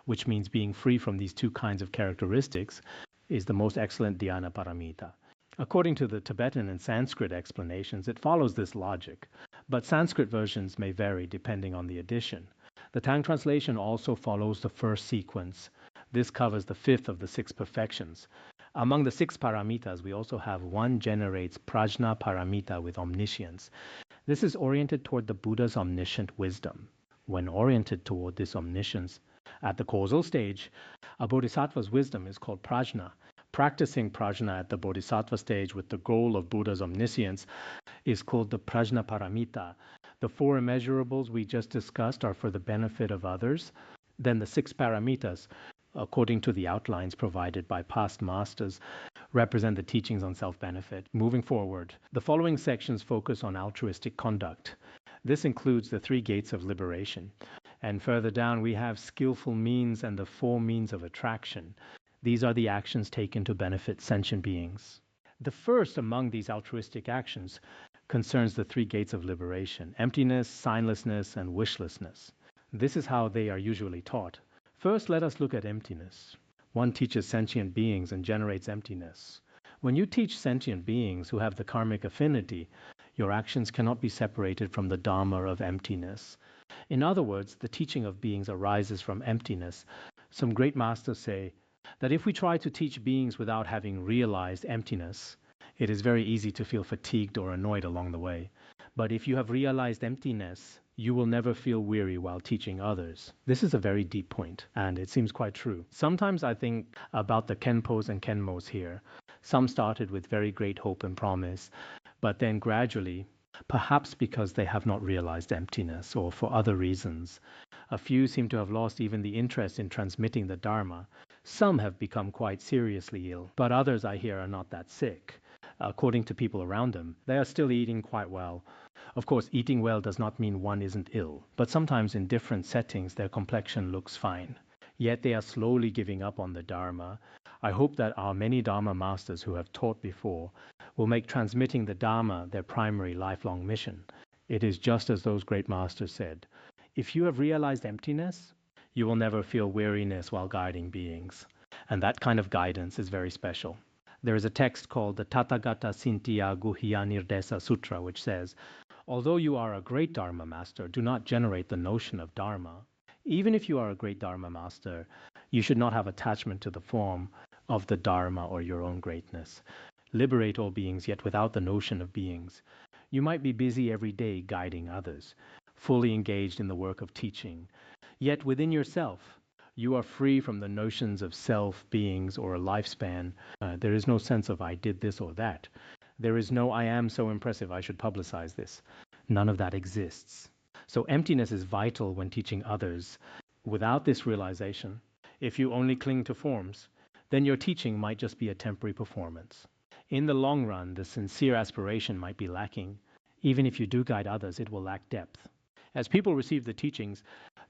Speaker 2: which means being free from these two kinds of characteristics, is the most excellent dhyana paramita. According to the Tibetan and Sanskrit explanations, it follows this logic, but Sanskrit versions may vary depending on the edition. The Tang translation also follows the first sequence. This covers the fifth of the six perfections. Among the six paramitas, we also have one generates prajna paramita with omniscience. This is oriented toward the Buddha's omniscient wisdom. When oriented toward this omniscience, at the causal stage, a bodhisattva's wisdom is called prajna. Practicing prajna at the bodhisattva stage with the goal of Buddha's omniscience is called the prajna paramita. The four immeasurables we just discussed are for the benefit of others. Then the six paramitas, according to the outlines provided by past masters, represent the teachings on self-benefit. Moving forward, the following sections focus on altruistic conduct. This includes the three gates of liberation. And further down, we have skillful means and the four means of attraction. These are the actions taken to benefit sentient beings. The first among these altruistic actions concerns the three gates of liberation: emptiness, signlessness, and wishlessness. This is how they are usually taught. First, let us look at emptiness. One teaches sentient beings and generates emptiness. When you teach sentient beings who have the karmic affinity, your actions cannot be separated from the Dharma of emptiness. In other words, the teaching of beings arises from emptiness. Some great masters say that if we try to teach beings without having realized emptiness, it is very easy to feel fatigued or annoyed along the way. But if you have realized emptiness, you will never feel weary while teaching others. This is a very deep point, and it seems quite true. Sometimes I think about the Khenpos and Khenmos here. Some started with very great hope and promise, but then gradually, perhaps because they have not realized emptiness or for other reasons, a few seem to have lost even the interest in transmitting the Dharma. Some have become quite seriously ill, but others I hear are not that sick. According to people around them, they are still eating quite well. Of course, eating well does not mean one isn't ill, but sometimes in different settings their complexion looks fine. Yet they are slowly giving up on the Dharma. I hope that our many Dharma masters who have taught before will make transmitting the Dharma their primary lifelong mission. It is just as those great masters said. If you have realized emptiness, you will never feel weariness while guiding beings. And that kind of guidance is very special. There is a text called the Tathagata Sintya Guhya Nirdesa Sutra, which says, although you are a great Dharma master, do not generate the notion of Dharma. Even if you are a great Dharma master, you should not have attachment to the form of the Dharma or your own greatness. Liberate all beings, yet without the notion of beings. You might be busy every day guiding others, fully engaged in the work of teaching. Yet within yourself, you are free from the notions of self, beings, or a lifespan. There is no sense of I did this or that. There is no I am so impressive I should publicize this. None of that exists. So emptiness is vital when teaching others. Without this realization, if you only cling to forms, then your teaching might just be a temporary performance. In the long run, the sincere aspiration might be lacking. Even if you do guide others, it will lack depth. As people receive the teachings,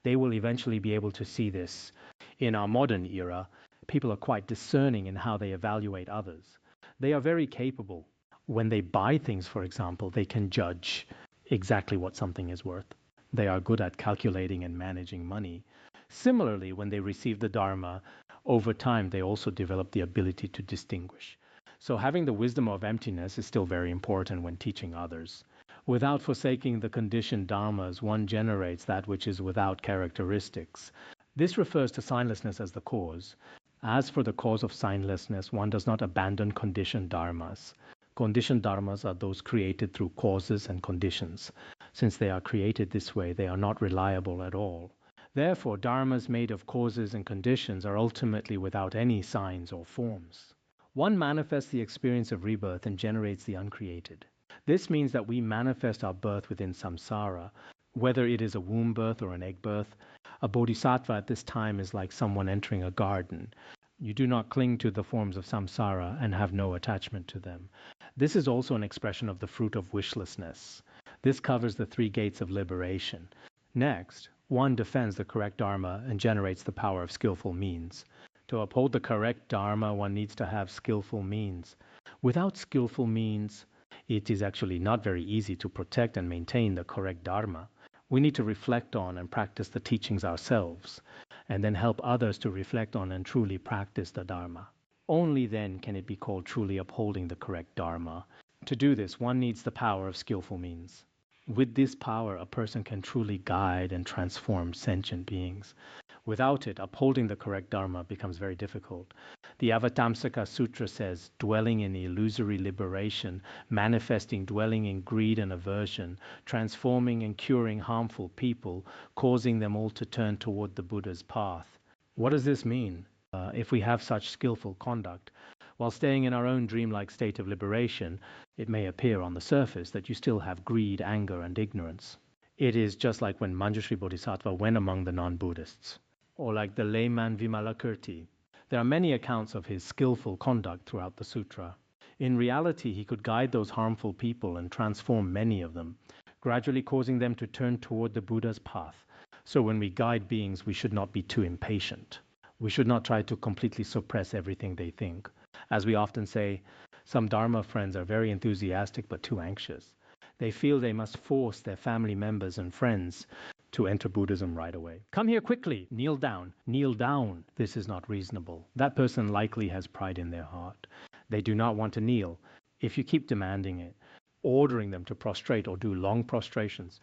Speaker 2: they will eventually be able to see this. In our modern era, people are quite discerning in how they evaluate others. They are very capable. When they buy things, for example, they can judge exactly what something is worth. They are good at calculating and managing money. Similarly, when they receive the Dharma, over time they also develop the ability to distinguish. So having the wisdom of emptiness is still very important when teaching others. Without forsaking the conditioned dharmas, one generates that which is without characteristics. This refers to signlessness as the cause. As for the cause of signlessness, one does not abandon conditioned dharmas. Conditioned dharmas are those created through causes and conditions. Since they are created this way, they are not reliable at all. Therefore, dharmas made of causes and conditions are ultimately without any signs or forms. One manifests the experience of rebirth and generates the uncreated. This means that we manifest our birth within samsara, whether it is a womb birth or an egg birth. A bodhisattva at this time is like someone entering a garden. You do not cling to the forms of samsara and have no attachment to them. This is also an expression of the fruit of wishlessness. This covers the 3 gates of liberation. Next, one defends the correct dharma and generates the power of skillful means. To uphold the correct dharma, one needs to have skillful means. Without skillful means, it is actually not very easy to protect and maintain the correct dharma. We need to reflect on and practice the teachings ourselves, and then help others to reflect on and truly practice the dharma. Only then can it be called truly upholding the correct dharma. To do this, one needs the power of skillful means. With this power, a person can truly guide and transform sentient beings. Without it, upholding the correct dharma becomes very difficult. The Avatamsaka Sutra says, dwelling in illusory liberation, manifesting dwelling in greed and aversion, transforming and curing harmful people, causing them all to turn toward the Buddha's path. What does this mean? If we have such skillful conduct, while staying in our own dreamlike state of liberation, it may appear on the surface that you still have greed, anger, and ignorance. It is just like when Manjushri Bodhisattva went among the non-Buddhists, or like the layman Vimalakirti. There are many accounts of his skillful conduct throughout the sutra. In reality, he could guide those harmful people and transform many of them, gradually causing them to turn toward the Buddha's path. So when we guide beings, we should not be too impatient. We should not try to completely suppress everything they think. As we often say, some Dharma friends are very enthusiastic but too anxious. They feel they must force their family members and friends to enter Buddhism right away. Come here quickly, kneel down, kneel down. This is not reasonable. That person likely has pride in their heart. They do not want to kneel. If you keep demanding it, ordering them to prostrate or do long prostrations,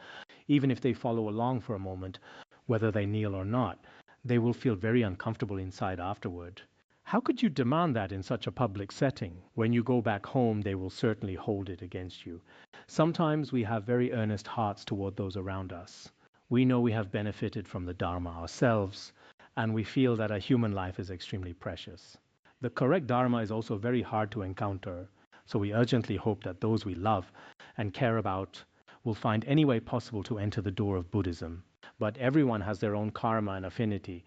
Speaker 2: even if they follow along for a moment, whether they kneel or not, they will feel very uncomfortable inside afterward. How could you demand that in such a public setting? When you go back home, they will certainly hold it against you. Sometimes we have very earnest hearts toward those around us. We know we have benefited from the Dharma ourselves, and we feel that a human life is extremely precious. The correct Dharma is also very hard to encounter, so we urgently hope that those we love and care about will find any way possible to enter the door of Buddhism. But everyone has their own karma and affinity.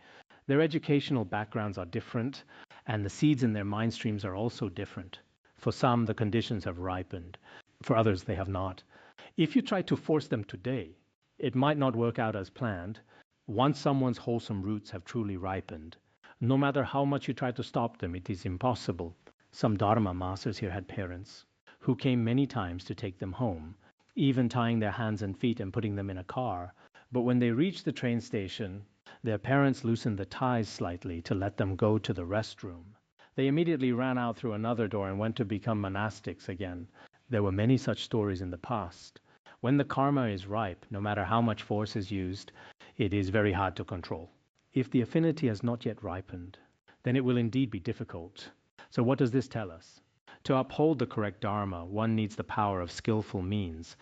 Speaker 2: Their educational backgrounds are different, and the seeds in their mind streams are also different. For some, the conditions have ripened. For others, they have not. If you try to force them today, it might not work out as planned. Once someone's wholesome roots have truly ripened, no matter how much you try to stop them, it is impossible. Some Dharma masters here had parents who came many times to take them home, even tying their hands and feet and putting them in a car. But when they reached the train station, their parents loosened the ties slightly to let them go to the restroom. They immediately ran out through another door and went to become monastics again. There were many such stories in the past. When the karma is ripe, no matter how much force is used, it is very hard to control. If the affinity has not yet ripened, then it will indeed be difficult. So what does this tell us? To uphold the correct Dharma, one needs the power of skillful means.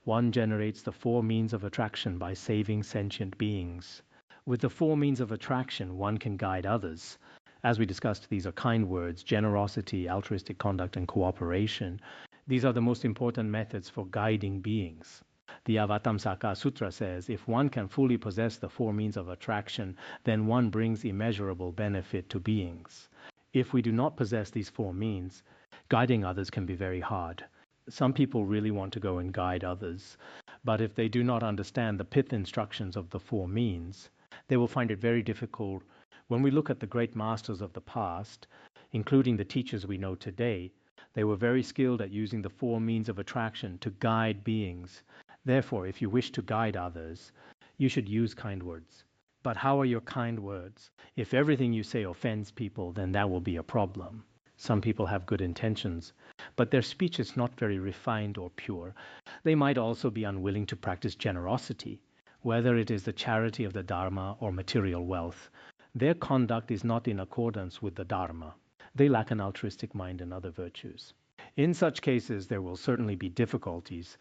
Speaker 2: One generates the 4 means of attraction by saving sentient beings. With the 4 means of attraction, one can guide others. As we discussed, these are kind words, generosity, altruistic conduct, and cooperation. These are the most important methods for guiding beings. The Avatamsaka Sutra says, if one can fully possess the four means of attraction, then one brings immeasurable benefit to beings. If we do not possess these four means, guiding others can be very hard. Some people really want to go and guide others, but if they do not understand the pith instructions of the four means, they will find it very difficult. When we look at the great masters of the past, including the teachers we know today, they were very skilled at using the four means of attraction to guide beings. Therefore, if you wish to guide others, you should use kind words. But how are your kind words? If everything you say offends people, then that will be a problem. Some people have good intentions, but their speech is not very refined or pure. They might also be unwilling to practice generosity, whether it is the charity of the Dharma or material wealth. Their conduct is not in accordance with the Dharma. They lack an altruistic mind and other virtues. In such cases, there will certainly be difficulties.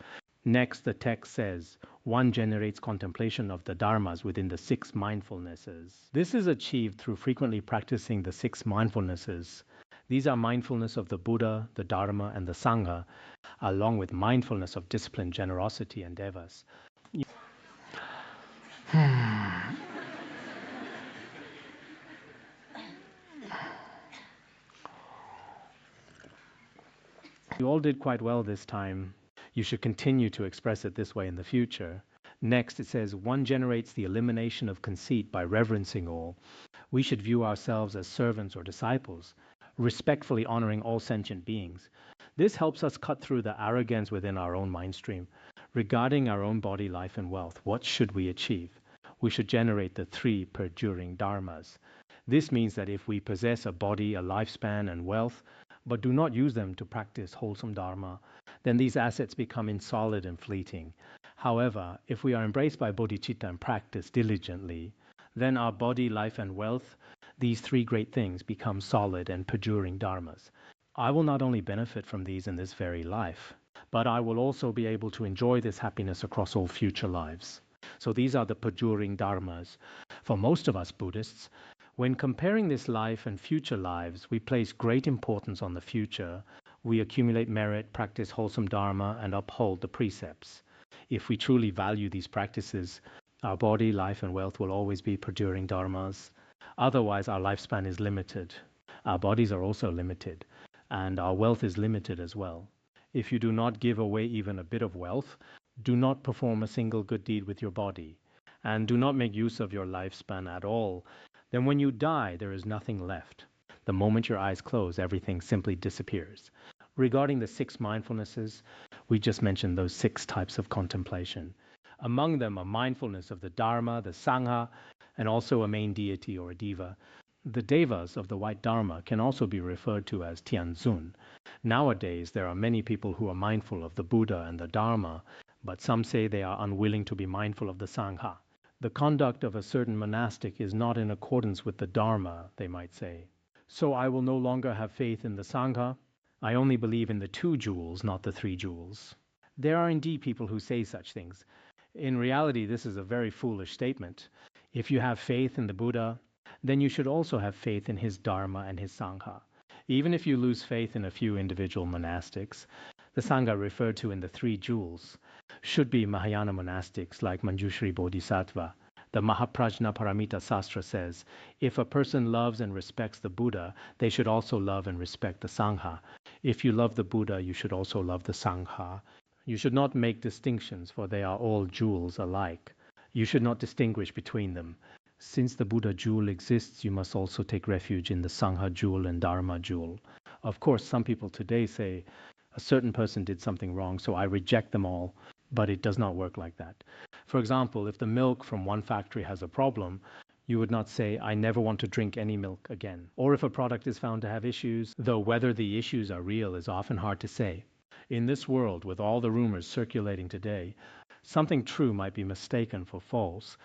Speaker 2: Next, the text says, one generates contemplation of the dharmas within the six mindfulnesses. This is achieved through frequently practicing the six mindfulnesses. These are mindfulness of the Buddha, the Dharma, and the Sangha, along with mindfulness of discipline, generosity, and devas. You all did quite well this time. You should continue to express it this way in the future. Next, it says, one generates the elimination of conceit by reverencing all. We should view ourselves as servants or disciples, respectfully honoring all sentient beings. This helps us cut through the arrogance within our own mind stream. Regarding our own body, life, and wealth, what should we achieve? We should generate the three perduring dharmas. This means that if we possess a body, a lifespan, and wealth, but do not use them to practice wholesome dharma, then these assets become insolid and fleeting. However, if we are embraced by bodhicitta and practice diligently, then our body, life, and wealth, these three great things, become solid and perduring dharmas. I will not only benefit from these in this very life, but I will also be able to enjoy this happiness across all future lives. So these are the perduring dharmas. For most of us Buddhists, when comparing this life and future lives, we place great importance on the future. We accumulate merit, practice wholesome dharma, and uphold the precepts. If we truly value these practices, our body, life, and wealth will always be perduring dharmas. Otherwise, our lifespan is limited. Our bodies are also limited, and our wealth is limited as well. If you do not give away even a bit of wealth, do not perform a single good deed with your body, and do not make use of your lifespan at all, then when you die, there is nothing left. The moment your eyes close, everything simply disappears. Regarding the six mindfulnesses, we just mentioned those six types of contemplation. Among them are mindfulness of the Dharma, the Sangha, and also a main deity or a deva. The devas of the white Dharma can also be referred to as Tianzun. Nowadays, there are many people who are mindful of the Buddha and the Dharma, but some say they are unwilling to be mindful of the Sangha. The conduct of a certain monastic is not in accordance with the Dharma, they might say. So I will no longer have faith in the Sangha. I only believe in the two jewels, not the three jewels. There are indeed people who say such things. In reality, this is a very foolish statement. If you have faith in the Buddha, then you should also have faith in his Dharma and his Sangha. Even if you lose faith in a few individual monastics, the Sangha referred to in the three jewels should be Mahayana monastics like Manjushri Bodhisattva. The Mahaprajna Paramita Sastra says, if a person loves and respects the Buddha, they should also love and respect the Sangha. If you love the Buddha, you should also love the Sangha. You should not make distinctions, for they are all jewels alike. You should not distinguish between them. Since the Buddha jewel exists, you must also take refuge in the Sangha jewel and Dharma jewel. Of course, some people today say, a certain person did something wrong, so I reject them all. But it does not work like that. For example, if the milk from one factory has a problem, you would not say, I never want to drink any milk again. Or if a product is found to have issues, though whether the issues are real is often hard to say. In this world, with all the rumors circulating today, something true might be mistaken for false,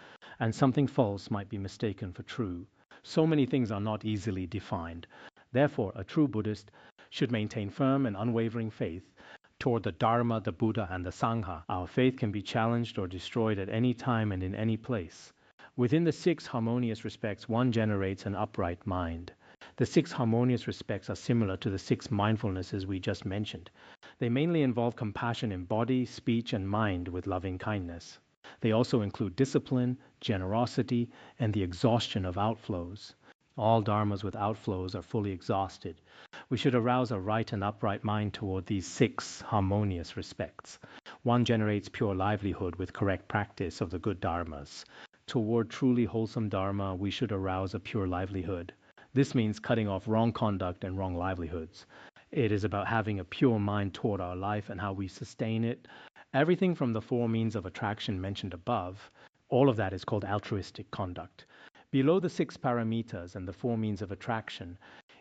Speaker 2: and something false might be mistaken for true. So many things are not easily defined. Therefore, a true Buddhist should maintain firm and unwavering faith toward the Dharma, the Buddha, and the Sangha. Our faith can be challenged or destroyed at any time and in any place. Within the six harmonious respects, one generates an upright mind. The six harmonious respects are similar to the six mindfulnesses we just mentioned. They mainly involve compassion in body, speech, and mind with loving kindness. They also include discipline, generosity, and the exhaustion of outflows. All dharmas with outflows are fully exhausted. We should arouse a right and upright mind toward these 6 harmonious respects. One generates pure livelihood with correct practice of the good dharmas. Toward truly wholesome dharma, we should arouse a pure livelihood. This means cutting off wrong conduct and wrong livelihoods. It is about having a pure mind toward our life and how we sustain it. Everything from the 4 means of attraction mentioned above, all of that is called altruistic conduct. Below the 6 paramitas and the 4 means of attraction,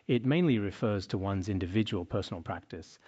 Speaker 2: it mainly refers to one's individual personal practice.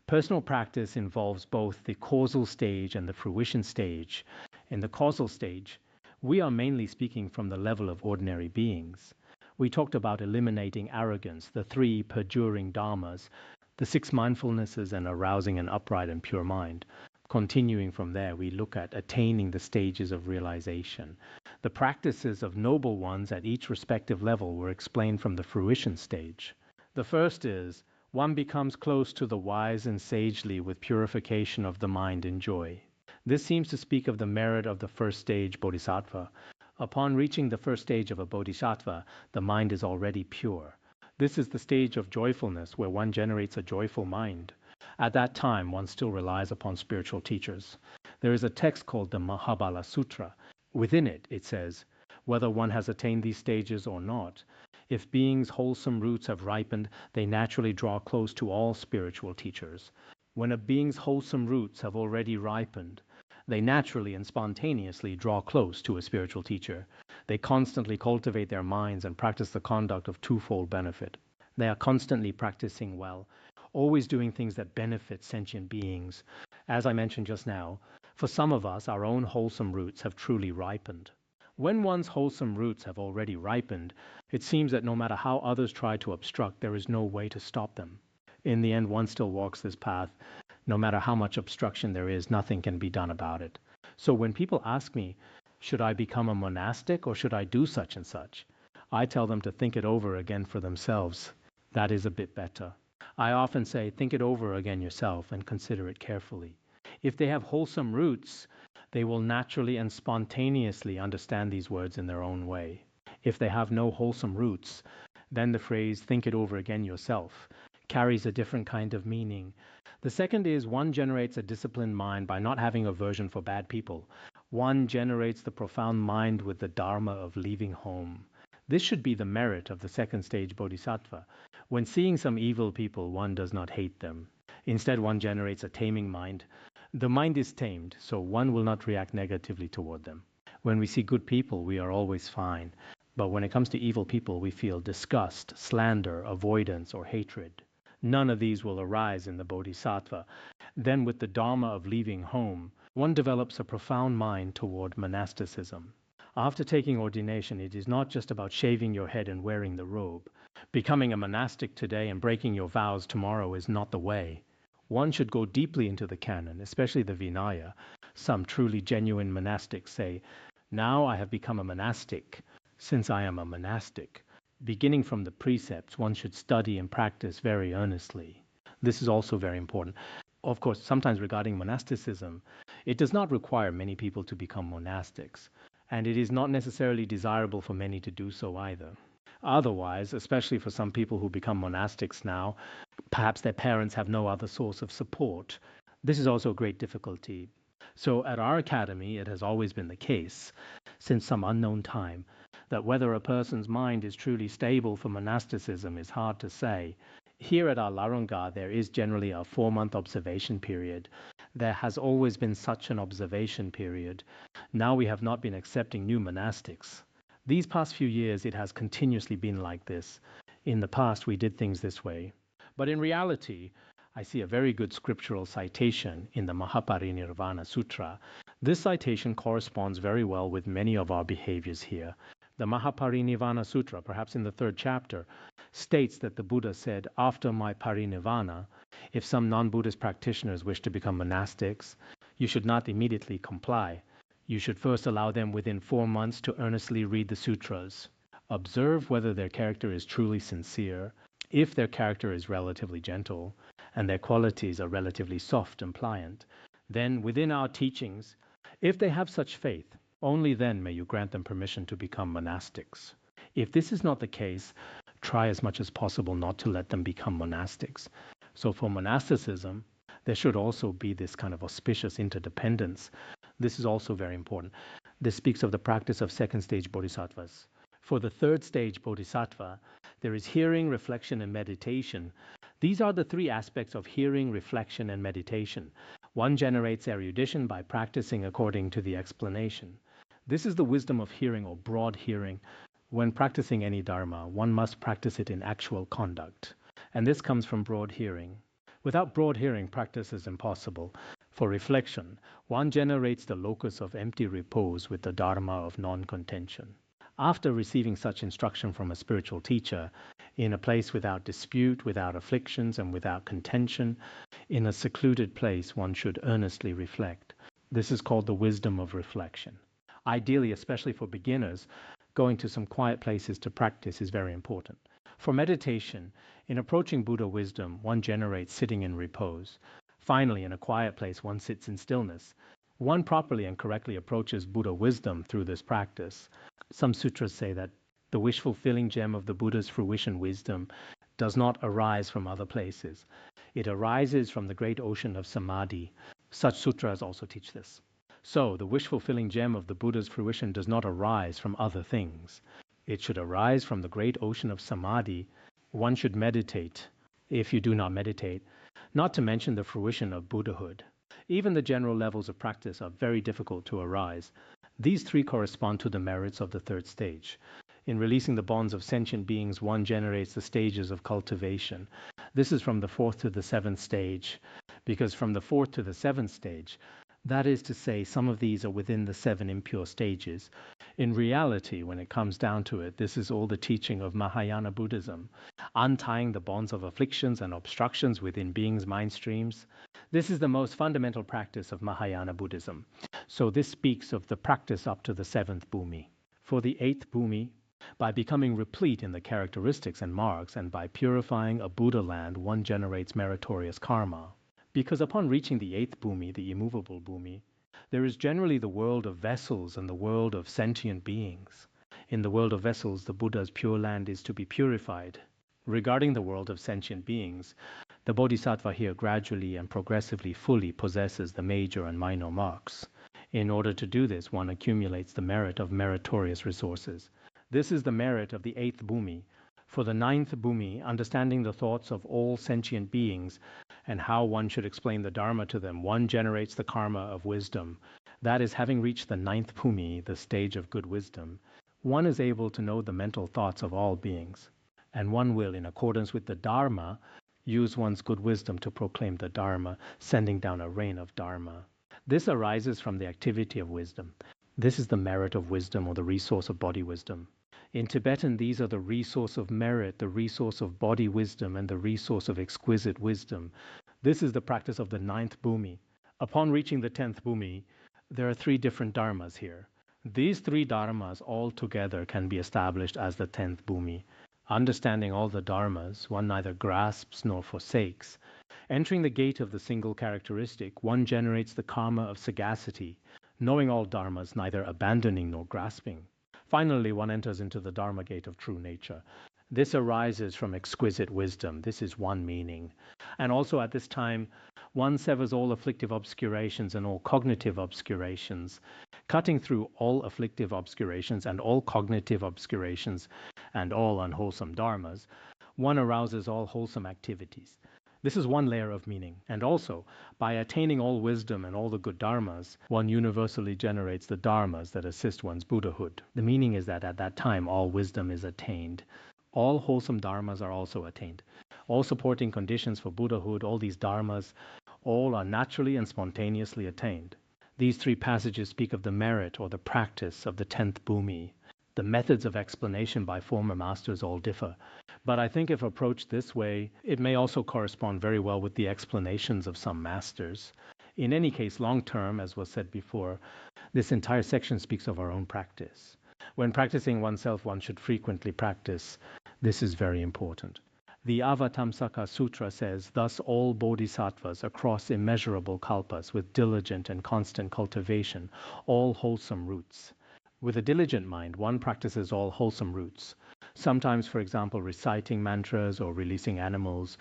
Speaker 2: Personal practice involves both the causal stage and the fruition stage. In the causal stage, we are mainly speaking from the level of ordinary beings. We talked about eliminating arrogance, the 3 perjuring dharmas, the 6 mindfulnesses, and arousing an upright and pure mind. Continuing from there, we look at attaining the stages of realization. The practices of noble ones at each respective level were explained from the fruition stage. The first is, one becomes close to the wise and sagely with purification of the mind and joy. This seems to speak of the merit of the first stage Bodhisattva. Upon reaching the first stage of a Bodhisattva, the mind is already pure. This is the stage of joyfulness where one generates a joyful mind. At that time, one still relies upon spiritual teachers. There is a text called the Mahabala Sutra. Within it, it says, whether one has attained these stages or not, if beings' wholesome roots have ripened, they naturally draw close to all spiritual teachers. When a being's wholesome roots have already ripened, they naturally and spontaneously draw close to a spiritual teacher. They constantly cultivate their minds and practice the conduct of twofold benefit. They are constantly practicing well, always doing things that benefit sentient beings. As I mentioned just now, for some of us, our own wholesome roots have truly ripened. When one's wholesome roots have already ripened, it seems that no matter how others try to obstruct, there is no way to stop them. In the end, one still walks this path. No matter how much obstruction there is, nothing can be done about it. So when people ask me, should I become a monastic or should I do such and such? I tell them to think it over again for themselves. That is a bit better. I often say, think it over again yourself and consider it carefully. If they have wholesome roots, they will naturally and spontaneously understand these words in their own way. If they have no wholesome roots, then the phrase, think it over again yourself, carries a different kind of meaning. The second is one generates a disciplined mind by not having aversion for bad people. One generates the profound mind with the Dharma of leaving home. This should be the merit of the second stage Bodhisattva. When seeing some evil people, one does not hate them. Instead, one generates a taming mind. The mind is tamed, so one will not react negatively toward them. When we see good people, we are always fine. But when it comes to evil people, we feel disgust, slander, avoidance, or hatred. None of these will arise in the Bodhisattva. Then with the Dharma of leaving home, one develops a profound mind toward monasticism. After taking ordination, it is not just about shaving your head and wearing the robe. Becoming a monastic today and breaking your vows tomorrow is not the way. One should go deeply into the canon, especially the Vinaya. Some truly genuine monastics say, now I have become a monastic, since I am a monastic. Beginning from the precepts, one should study and practice very earnestly. This is also very important. Of course, sometimes regarding monasticism, it does not require many people to become monastics, and it is not necessarily desirable for many to do so either. Otherwise, especially for some people who become monastics now, perhaps their parents have no other source of support. This is also a great difficulty. So at our academy, it has always been the case, since some unknown time, that whether a person's mind is truly stable for monasticism is hard to say. Here at our Larunga, there is generally a 4-month observation period. There has always been such an observation period. Now we have not been accepting new monastics. These past few years, it has continuously been like this. In the past, we did things this way. But in reality, I see a very good scriptural citation in the Mahaparinirvana Sutra. This citation corresponds very well with many of our behaviors here. The Mahaparinirvana Sutra, perhaps in the 3rd chapter, states that the Buddha said, after my parinirvana, if some non-Buddhist practitioners wish to become monastics, you should not immediately comply. You should first allow them within 4 months to earnestly read the sutras. Observe whether their character is truly sincere, if their character is relatively gentle, and their qualities are relatively soft and pliant, then within our teachings, if they have such faith, only then may you grant them permission to become monastics. If this is not the case, try as much as possible not to let them become monastics. So for monasticism, there should also be this kind of auspicious interdependence. This is also very important. This speaks of the practice of second stage bodhisattvas. For the third stage bodhisattva, there is hearing, reflection, and meditation. These are the three aspects of hearing, reflection, and meditation. One generates erudition by practicing according to the explanation. This is the wisdom of hearing or broad hearing. When practicing any dharma, one must practice it in actual conduct. And this comes from broad hearing. Without broad hearing, practice is impossible. For reflection, one generates the locus of empty repose with the dharma of non-contention. After receiving such instruction from a spiritual teacher, in a place without dispute, without afflictions, and without contention, in a secluded place, one should earnestly reflect. This is called the wisdom of reflection. Ideally, especially for beginners, going to some quiet places to practice is very important. For meditation, in approaching Buddha wisdom, one generates sitting in repose. Finally, in a quiet place, one sits in stillness. One properly and correctly approaches Buddha wisdom through this practice. Some sutras say that the wish-fulfilling gem of the Buddha's fruition wisdom does not arise from other places. It arises from the great ocean of samadhi. Such sutras also teach this. So, the wish-fulfilling gem of the Buddha's fruition does not arise from other things. It should arise from the great ocean of samadhi. One should meditate, if you do not meditate, not to mention the fruition of Buddhahood. Even the general levels of practice are very difficult to arise. These three correspond to the merits of the third stage. In releasing the bonds of sentient beings, one generates the stages of cultivation. This is from the fourth to the seventh stage, because from the fourth to the seventh stage, that is to say, some of these are within the 7 impure stages. In reality, when it comes down to it, this is all the teaching of Mahayana Buddhism, untying the bonds of afflictions and obstructions within beings' mind streams. This is the most fundamental practice of Mahayana Buddhism. So this speaks of the practice up to the 7th bhumi. For the 8th bhumi, by becoming replete in the characteristics and marks, and by purifying a Buddha land, one generates meritorious karma. Because upon reaching the 8th bhumi, the immovable bhumi, there is generally the world of vessels and the world of sentient beings. In the world of vessels, the Buddha's pure land is to be purified. Regarding the world of sentient beings, the Bodhisattva here gradually and progressively fully possesses the major and minor marks. In order to do this, one accumulates the merit of meritorious resources. This is the merit of the 8th bhumi. For the 9th bhumi, understanding the thoughts of all sentient beings and how one should explain the Dharma to them, one generates the karma of wisdom. That is, having reached the 9th bhumi, the stage of good wisdom, one is able to know the mental thoughts of all beings. And one will, in accordance with the Dharma, use one's good wisdom to proclaim the Dharma, sending down a rain of Dharma. This arises from the activity of wisdom. This is the merit of wisdom, or the resource of body wisdom. In Tibetan, these are the resource of merit, the resource of body wisdom, and the resource of exquisite wisdom. This is the practice of the 9th bhumi. Upon reaching the 10th bhumi, there are 3 different dharmas here. These 3 dharmas all together can be established as the 10th bhumi. Understanding all the dharmas, one neither grasps nor forsakes. Entering the gate of the single characteristic, one generates the karma of sagacity, knowing all dharmas, neither abandoning nor grasping. Finally, one enters into the Dharma gate of true nature. This arises from exquisite wisdom. This is one meaning. And also at this time, one severs all afflictive obscurations and all cognitive obscurations, cutting through all afflictive obscurations and all cognitive obscurations and all unwholesome dharmas. One arouses all wholesome activities. This is one layer of meaning. And also, by attaining all wisdom and all the good dharmas, one universally generates the dharmas that assist one's Buddhahood. The meaning is that at that time, all wisdom is attained. All wholesome dharmas are also attained. All supporting conditions for Buddhahood, all these dharmas, all are naturally and spontaneously attained. These 3 passages speak of the merit or the practice of the 10th bhumi. The methods of explanation by former masters all differ. But I think if approached this way, it may also correspond very well with the explanations of some masters. In any case, long term, as was said before, this entire section speaks of our own practice. When practicing oneself, one should frequently practice. This is very important. The Avatamsaka Sutra says, thus all bodhisattvas across immeasurable kalpas with diligent and constant cultivation, all wholesome roots. With a diligent mind, one practices all wholesome roots. Sometimes, for example, reciting mantras or releasing animals,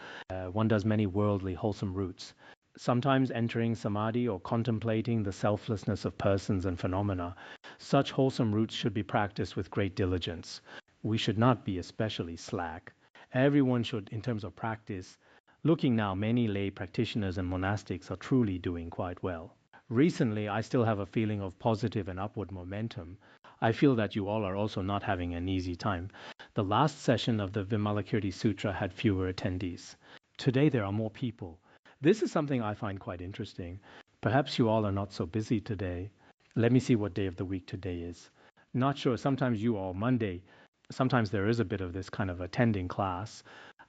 Speaker 2: one does many worldly wholesome roots. Sometimes entering samadhi or contemplating the selflessness of persons and phenomena. Such wholesome roots should be practiced with great diligence. We should not be especially slack. Everyone should, in terms of practice, looking now, many lay practitioners and monastics are truly doing quite well. Recently, I still have a feeling of positive and upward momentum. I feel that you all are also not having an easy time. The last session of the Vimalakirti Sutra had fewer attendees. Today there are more people. This is something I find quite interesting. Perhaps you all are not so busy today. Let me see what day of the week today is. Not sure, sometimes you all Monday, sometimes there is a bit of this kind of attending class.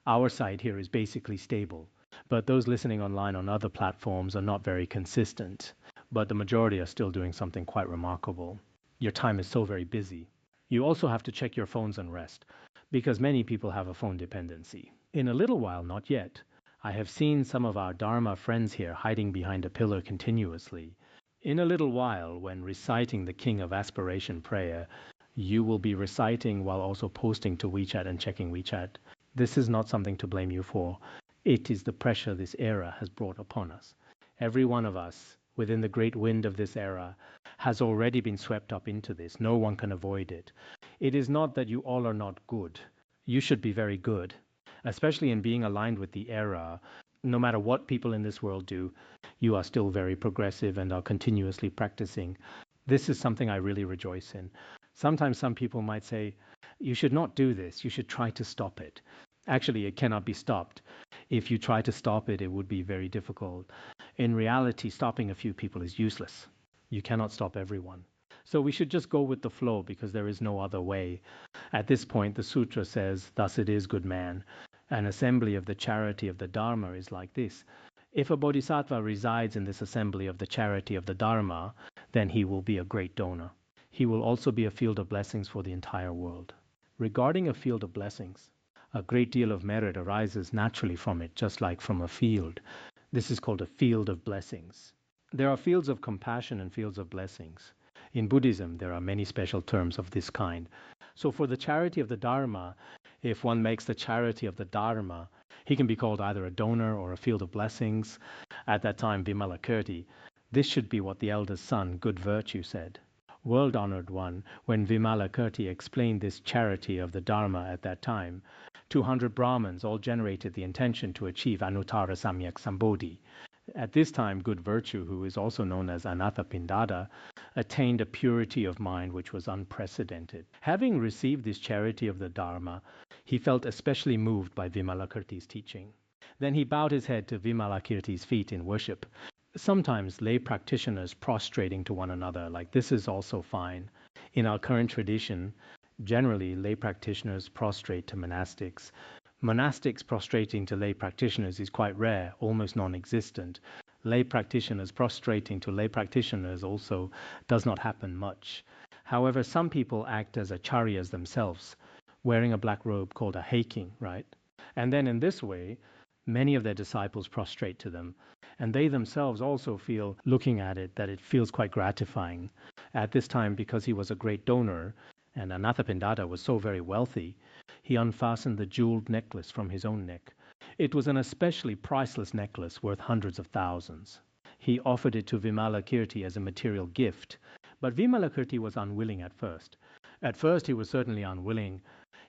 Speaker 2: Our side here is basically stable, but those listening online on other platforms are not very consistent. But the majority are still doing something quite remarkable. Your time is so very busy. You also have to check your phones and rest, because many people have a phone dependency. In a little while, not yet, I have seen some of our Dharma friends here hiding behind a pillar continuously. In a little while, when reciting the King of Aspiration prayer, you will be reciting while also posting to WeChat and checking WeChat. This is not something to blame you for. It is the pressure this era has brought upon us. Every one of us, within the great wind of this era, has already been swept up into this. No one can avoid it. It is not that you all are not good. You should be very good, especially in being aligned with the era. No matter what people in this world do, you are still very progressive and are continuously practicing. This is something I really rejoice in. Sometimes some people might say, you should not do this, you should try to stop it. Actually, it cannot be stopped. If you try to stop it, it would be very difficult. In reality, stopping a few people is useless. You cannot stop everyone. So we should just go with the flow because there is no other way. At this point, the sutra says, thus it is, good man. An assembly of the charity of the Dharma is like this. If a bodhisattva resides in this assembly of the charity of the Dharma, then he will be a great donor. He will also be a field of blessings for the entire world. Regarding a field of blessings, a great deal of merit arises naturally from it, just like from a field. This is called a field of blessings. There are fields of compassion and fields of blessings. In Buddhism, there are many special terms of this kind. So for the charity of the Dharma, if one makes the charity of the Dharma, he can be called either a donor or a field of blessings. At that time, Vimalakirti. This should be what the elder's son, Good Virtue, said. World-honored one, when Vimalakirti explained this charity of the Dharma at that time, 200 Brahmins all generated the intention to achieve Anuttara Samyak Sambodhi. At this time, Good Virtue, who is also known as Anathapindada, attained a purity of mind which was unprecedented. Having received this charity of the Dharma, he felt especially moved by Vimalakirti's teaching. Then he bowed his head to Vimalakirti's feet in worship. Sometimes lay practitioners prostrating to one another, like this is also fine. In our current tradition, generally lay practitioners prostrate to monastics. Monastics prostrating to lay practitioners is quite rare, almost non-existent. Lay practitioners prostrating to lay practitioners also does not happen much. However, some people act as acharyas themselves, wearing a black robe called a heiking, right? And then in this way, many of their disciples prostrate to them, and they themselves also feel, looking at it, that it feels quite gratifying. At this time, because he was a great donor, and Anathapindada was so very wealthy, he unfastened the jeweled necklace from his own neck. It was an especially priceless necklace worth hundreds of thousands. He offered it to Vimalakirti as a material gift, but Vimalakirti was unwilling at first. At first he was certainly unwilling.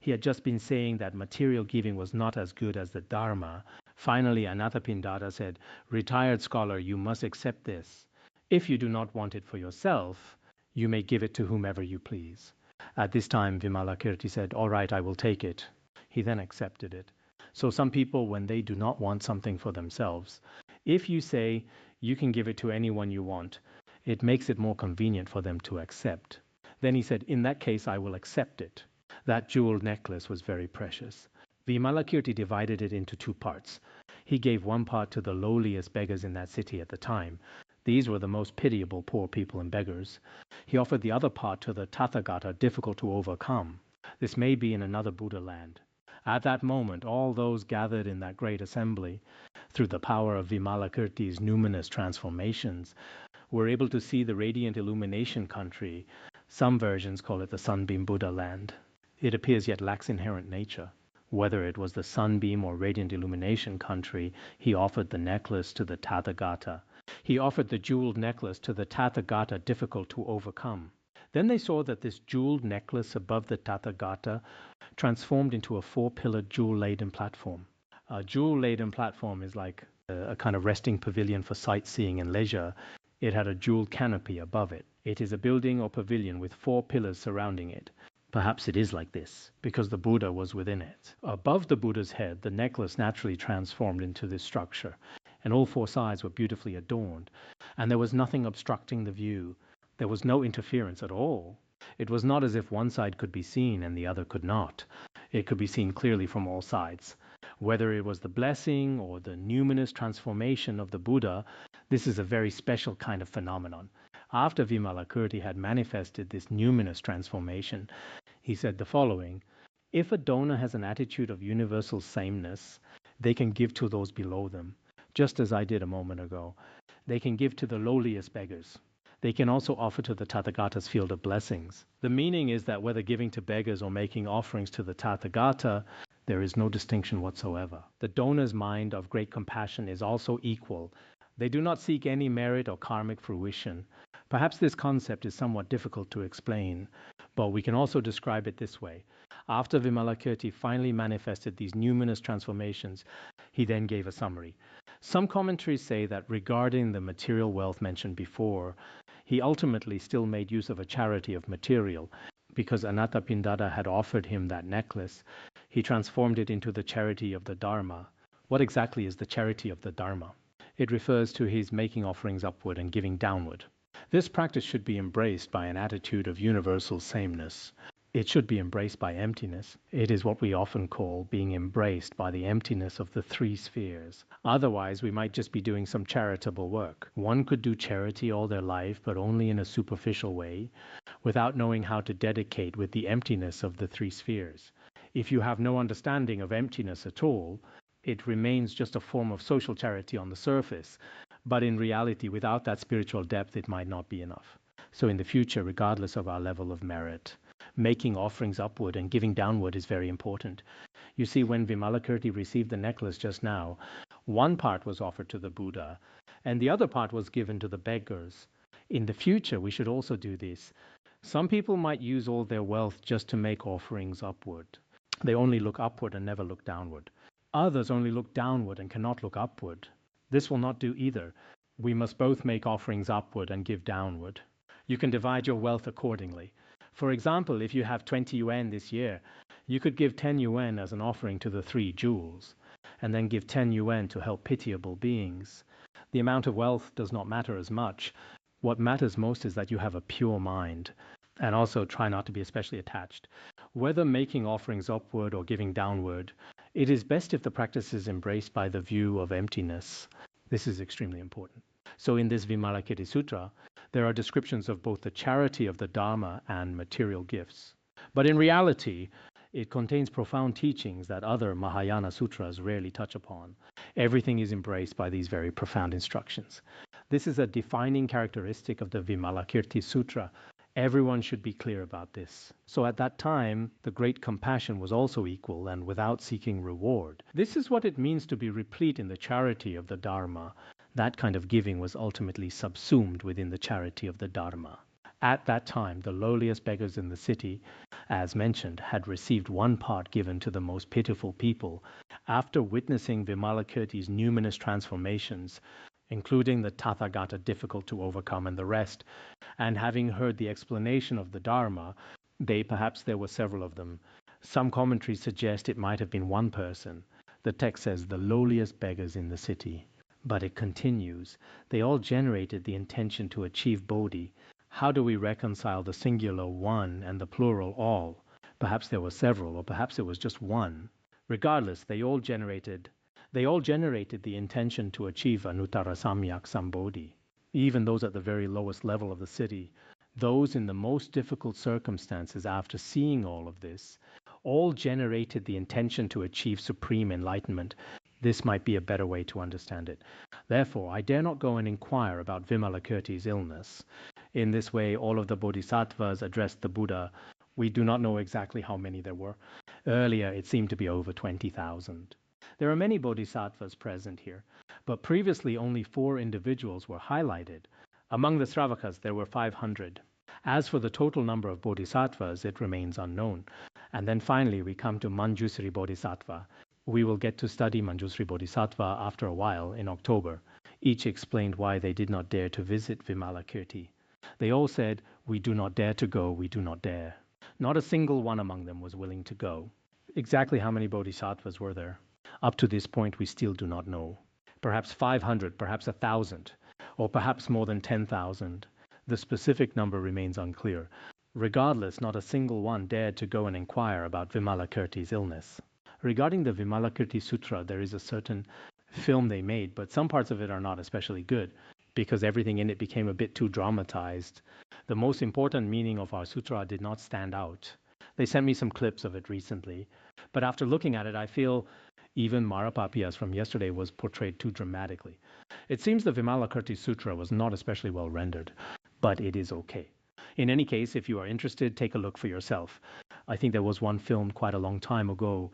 Speaker 2: He had just been saying that material giving was not as good as the Dharma. Finally, Anathapindada said, "Retired scholar, you must accept this. If you do not want it for yourself, you may give it to whomever you please." At this time, Vimalakirti said, "All right, I will take it." He then accepted it. So some people, when they do not want something for themselves, if you say you can give it to anyone you want, it makes it more convenient for them to accept. Then he said, "In that case, I will accept it." That jeweled necklace was very precious. Vimalakirti divided it into two parts. He gave one part to the lowliest beggars in that city at the time. These were the most pitiable poor people and beggars. He offered the other part to the Tathagata, difficult to overcome. This may be in another Buddha land. At that moment, all those gathered in that great assembly, through the power of Vimalakirti's numinous transformations, were able to see the radiant illumination country. Some versions call it the Sunbeam Buddha land. It appears yet lacks inherent nature. Whether it was the sunbeam or radiant illumination country, he offered the necklace to the Tathagata. He offered the jeweled necklace to the Tathagata, difficult to overcome. Then they saw that this jeweled necklace above the Tathagata transformed into a four-pillared jewel-laden platform. A jewel-laden platform is like a kind of resting pavilion for sightseeing and leisure. It had a jeweled canopy above it. It is a building or pavilion with four pillars surrounding it. Perhaps it is like this, because the Buddha was within it. Above the Buddha's head, the necklace naturally transformed into this structure, and all four sides were beautifully adorned, and there was nothing obstructing the view. There was no interference at all. It was not as if one side could be seen and the other could not. It could be seen clearly from all sides. Whether it was the blessing or the numinous transformation of the Buddha, this is a very special kind of phenomenon. After Vimalakirti had manifested this numinous transformation, he said the following: if a donor has an attitude of universal sameness, they can give to those below them, just as I did a moment ago. They can give to the lowliest beggars. They can also offer to the Tathagata's field of blessings. The meaning is that whether giving to beggars or making offerings to the Tathagata, there is no distinction whatsoever. The donor's mind of great compassion is also equal. They do not seek any merit or karmic fruition. Perhaps this concept is somewhat difficult to explain, but we can also describe it this way. After Vimalakirti finally manifested these numinous transformations, he then gave a summary. Some commentaries say that regarding the material wealth mentioned before, he ultimately still made use of a charity of material. Because Anathapindada had offered him that necklace, he transformed it into the charity of the Dharma. What exactly is the charity of the Dharma? It refers to his making offerings upward and giving downward. This practice should be embraced by an attitude of universal sameness. It should be embraced by emptiness. It is what we often call being embraced by the emptiness of the three spheres. Otherwise, we might just be doing some charitable work. One could do charity all their life, but only in a superficial way, without knowing how to dedicate with the emptiness of the three spheres. If you have no understanding of emptiness at all, it remains just a form of social charity on the surface, but in reality, without that spiritual depth, it might not be enough. So in the future, regardless of our level of merit, making offerings upward and giving downward is very important. You see, when Vimalakirti received the necklace just now, one part was offered to the Buddha, and the other part was given to the beggars. In the future, we should also do this. Some people might use all their wealth just to make offerings upward. They only look upward and never look downward. Others only look downward and cannot look upward. This will not do either. We must both make offerings upward and give downward. You can divide your wealth accordingly. For example, if you have 20 yuan this year, you could give 10 yuan as an offering to the three jewels, and then give 10 yuan to help pitiable beings. The amount of wealth does not matter as much. What matters most is that you have a pure mind, and also try not to be especially attached. Whether making offerings upward or giving downward, it is best if the practice is embraced by the view of emptiness. This is extremely important. So in this Vimalakirti Sutra, there are descriptions of both the charity of the Dharma and material gifts. But in reality, it contains profound teachings that other Mahayana sutras rarely touch upon. Everything is embraced by these very profound instructions. This is a defining characteristic of the Vimalakirti Sutra. Everyone should be clear about this. So at that time, the great compassion was also equal and without seeking reward. This is what it means to be replete in the charity of the Dharma. That kind of giving was ultimately subsumed within the charity of the Dharma. At that time, the lowliest beggars in the city, as mentioned, had received one part given to the most pitiful people. After witnessing Vimalakirti's numinous transformations, including the Tathagata difficult to overcome and the rest, and having heard the explanation of the Dharma, perhaps there were several of them. Some commentaries suggest it might have been one person. The text says the lowliest beggars in the city. But it continues, they all generated the intention to achieve Bodhi. How do we reconcile the singular one and the plural all? Perhaps there were several, or perhaps it was just one. Regardless, they all generated the intention to achieve Anuttara Samyak Sambodhi. Even those at the very lowest level of the city, those in the most difficult circumstances, after seeing all of this, all generated the intention to achieve supreme enlightenment. This might be a better way to understand it. Therefore, I dare not go and inquire about Vimalakirti's illness. In this way, all of the Bodhisattvas addressed the Buddha. We do not know exactly how many there were. Earlier, it seemed to be over 20,000. There are many Bodhisattvas present here, but previously only 4 individuals were highlighted. Among the Sravakas, there were 500. As for the total number of Bodhisattvas, it remains unknown. And then finally, we come to Manjusri Bodhisattva. We will get to study Manjusri Bodhisattva after a while in October. Each explained why they did not dare to visit Vimalakirti. They all said, "We do not dare to go, we do not dare." Not a single one among them was willing to go. Exactly how many Bodhisattvas were there? Up to this point, we still do not know. Perhaps 500, perhaps 1,000, or perhaps more than 10,000. The specific number remains unclear. Regardless, not a single one dared to go and inquire about Vimalakirti's illness. Regarding the Vimalakirti Sutra, there is a certain film they made, but some parts of it are not especially good, because everything in it became a bit too dramatized. The most important meaning of our sutra did not stand out. They sent me some clips of it recently, but after looking at it, I feel even Marapapias from yesterday was portrayed too dramatically. It seems the Vimalakirti Sutra was not especially well rendered, but it is okay. In any case, if you are interested, take a look for yourself. I think there was one filmed quite a long time ago.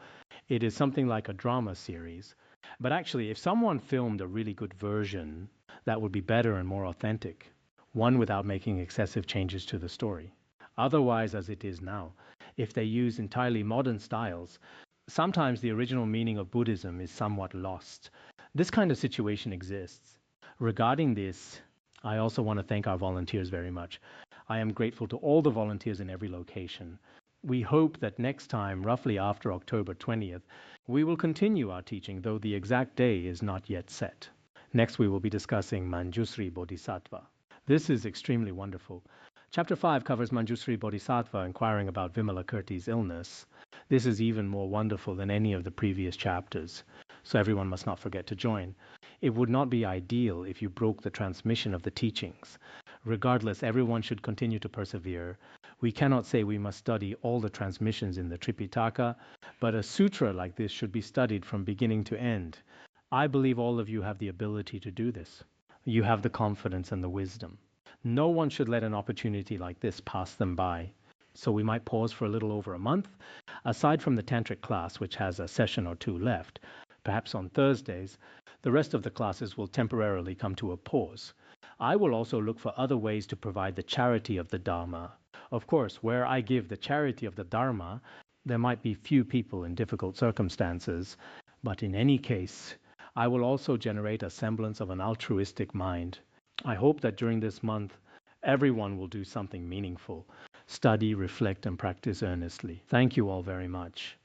Speaker 2: It is something like a drama series. But actually, if someone filmed a really good version, that would be better and more authentic. One without making excessive changes to the story. Otherwise, as it is now, if they use entirely modern styles, sometimes the original meaning of Buddhism is somewhat lost. This kind of situation exists. Regarding this, I also want to thank our volunteers very much. I am grateful to all the volunteers in every location. We hope that next time, roughly after October 20th, we will continue our teaching, though the exact day is not yet set. Next, we will be discussing Manjusri Bodhisattva. This is extremely wonderful. Chapter 5 covers Manjusri Bodhisattva inquiring about Vimalakirti's illness. This is even more wonderful than any of the previous chapters, so everyone must not forget to join. It would not be ideal if you broke the transmission of the teachings. Regardless, everyone should continue to persevere. We cannot say we must study all the transmissions in the Tripitaka, but a sutra like this should be studied from beginning to end. I believe all of you have the ability to do this. You have the confidence and the wisdom. No one should let an opportunity like this pass them by. So we might pause for a little over a month, aside from the tantric class, which has a session or 2 left. Perhaps on Thursdays, the rest of the classes will temporarily come to a pause. I will also look for other ways to provide the charity of the Dharma. Of course, where I give the charity of the Dharma, there might be few people in difficult circumstances, but in any case, I will also generate a semblance of an altruistic mind. I hope that during this month, everyone will do something meaningful. Study, reflect, and practice earnestly. Thank you all very much.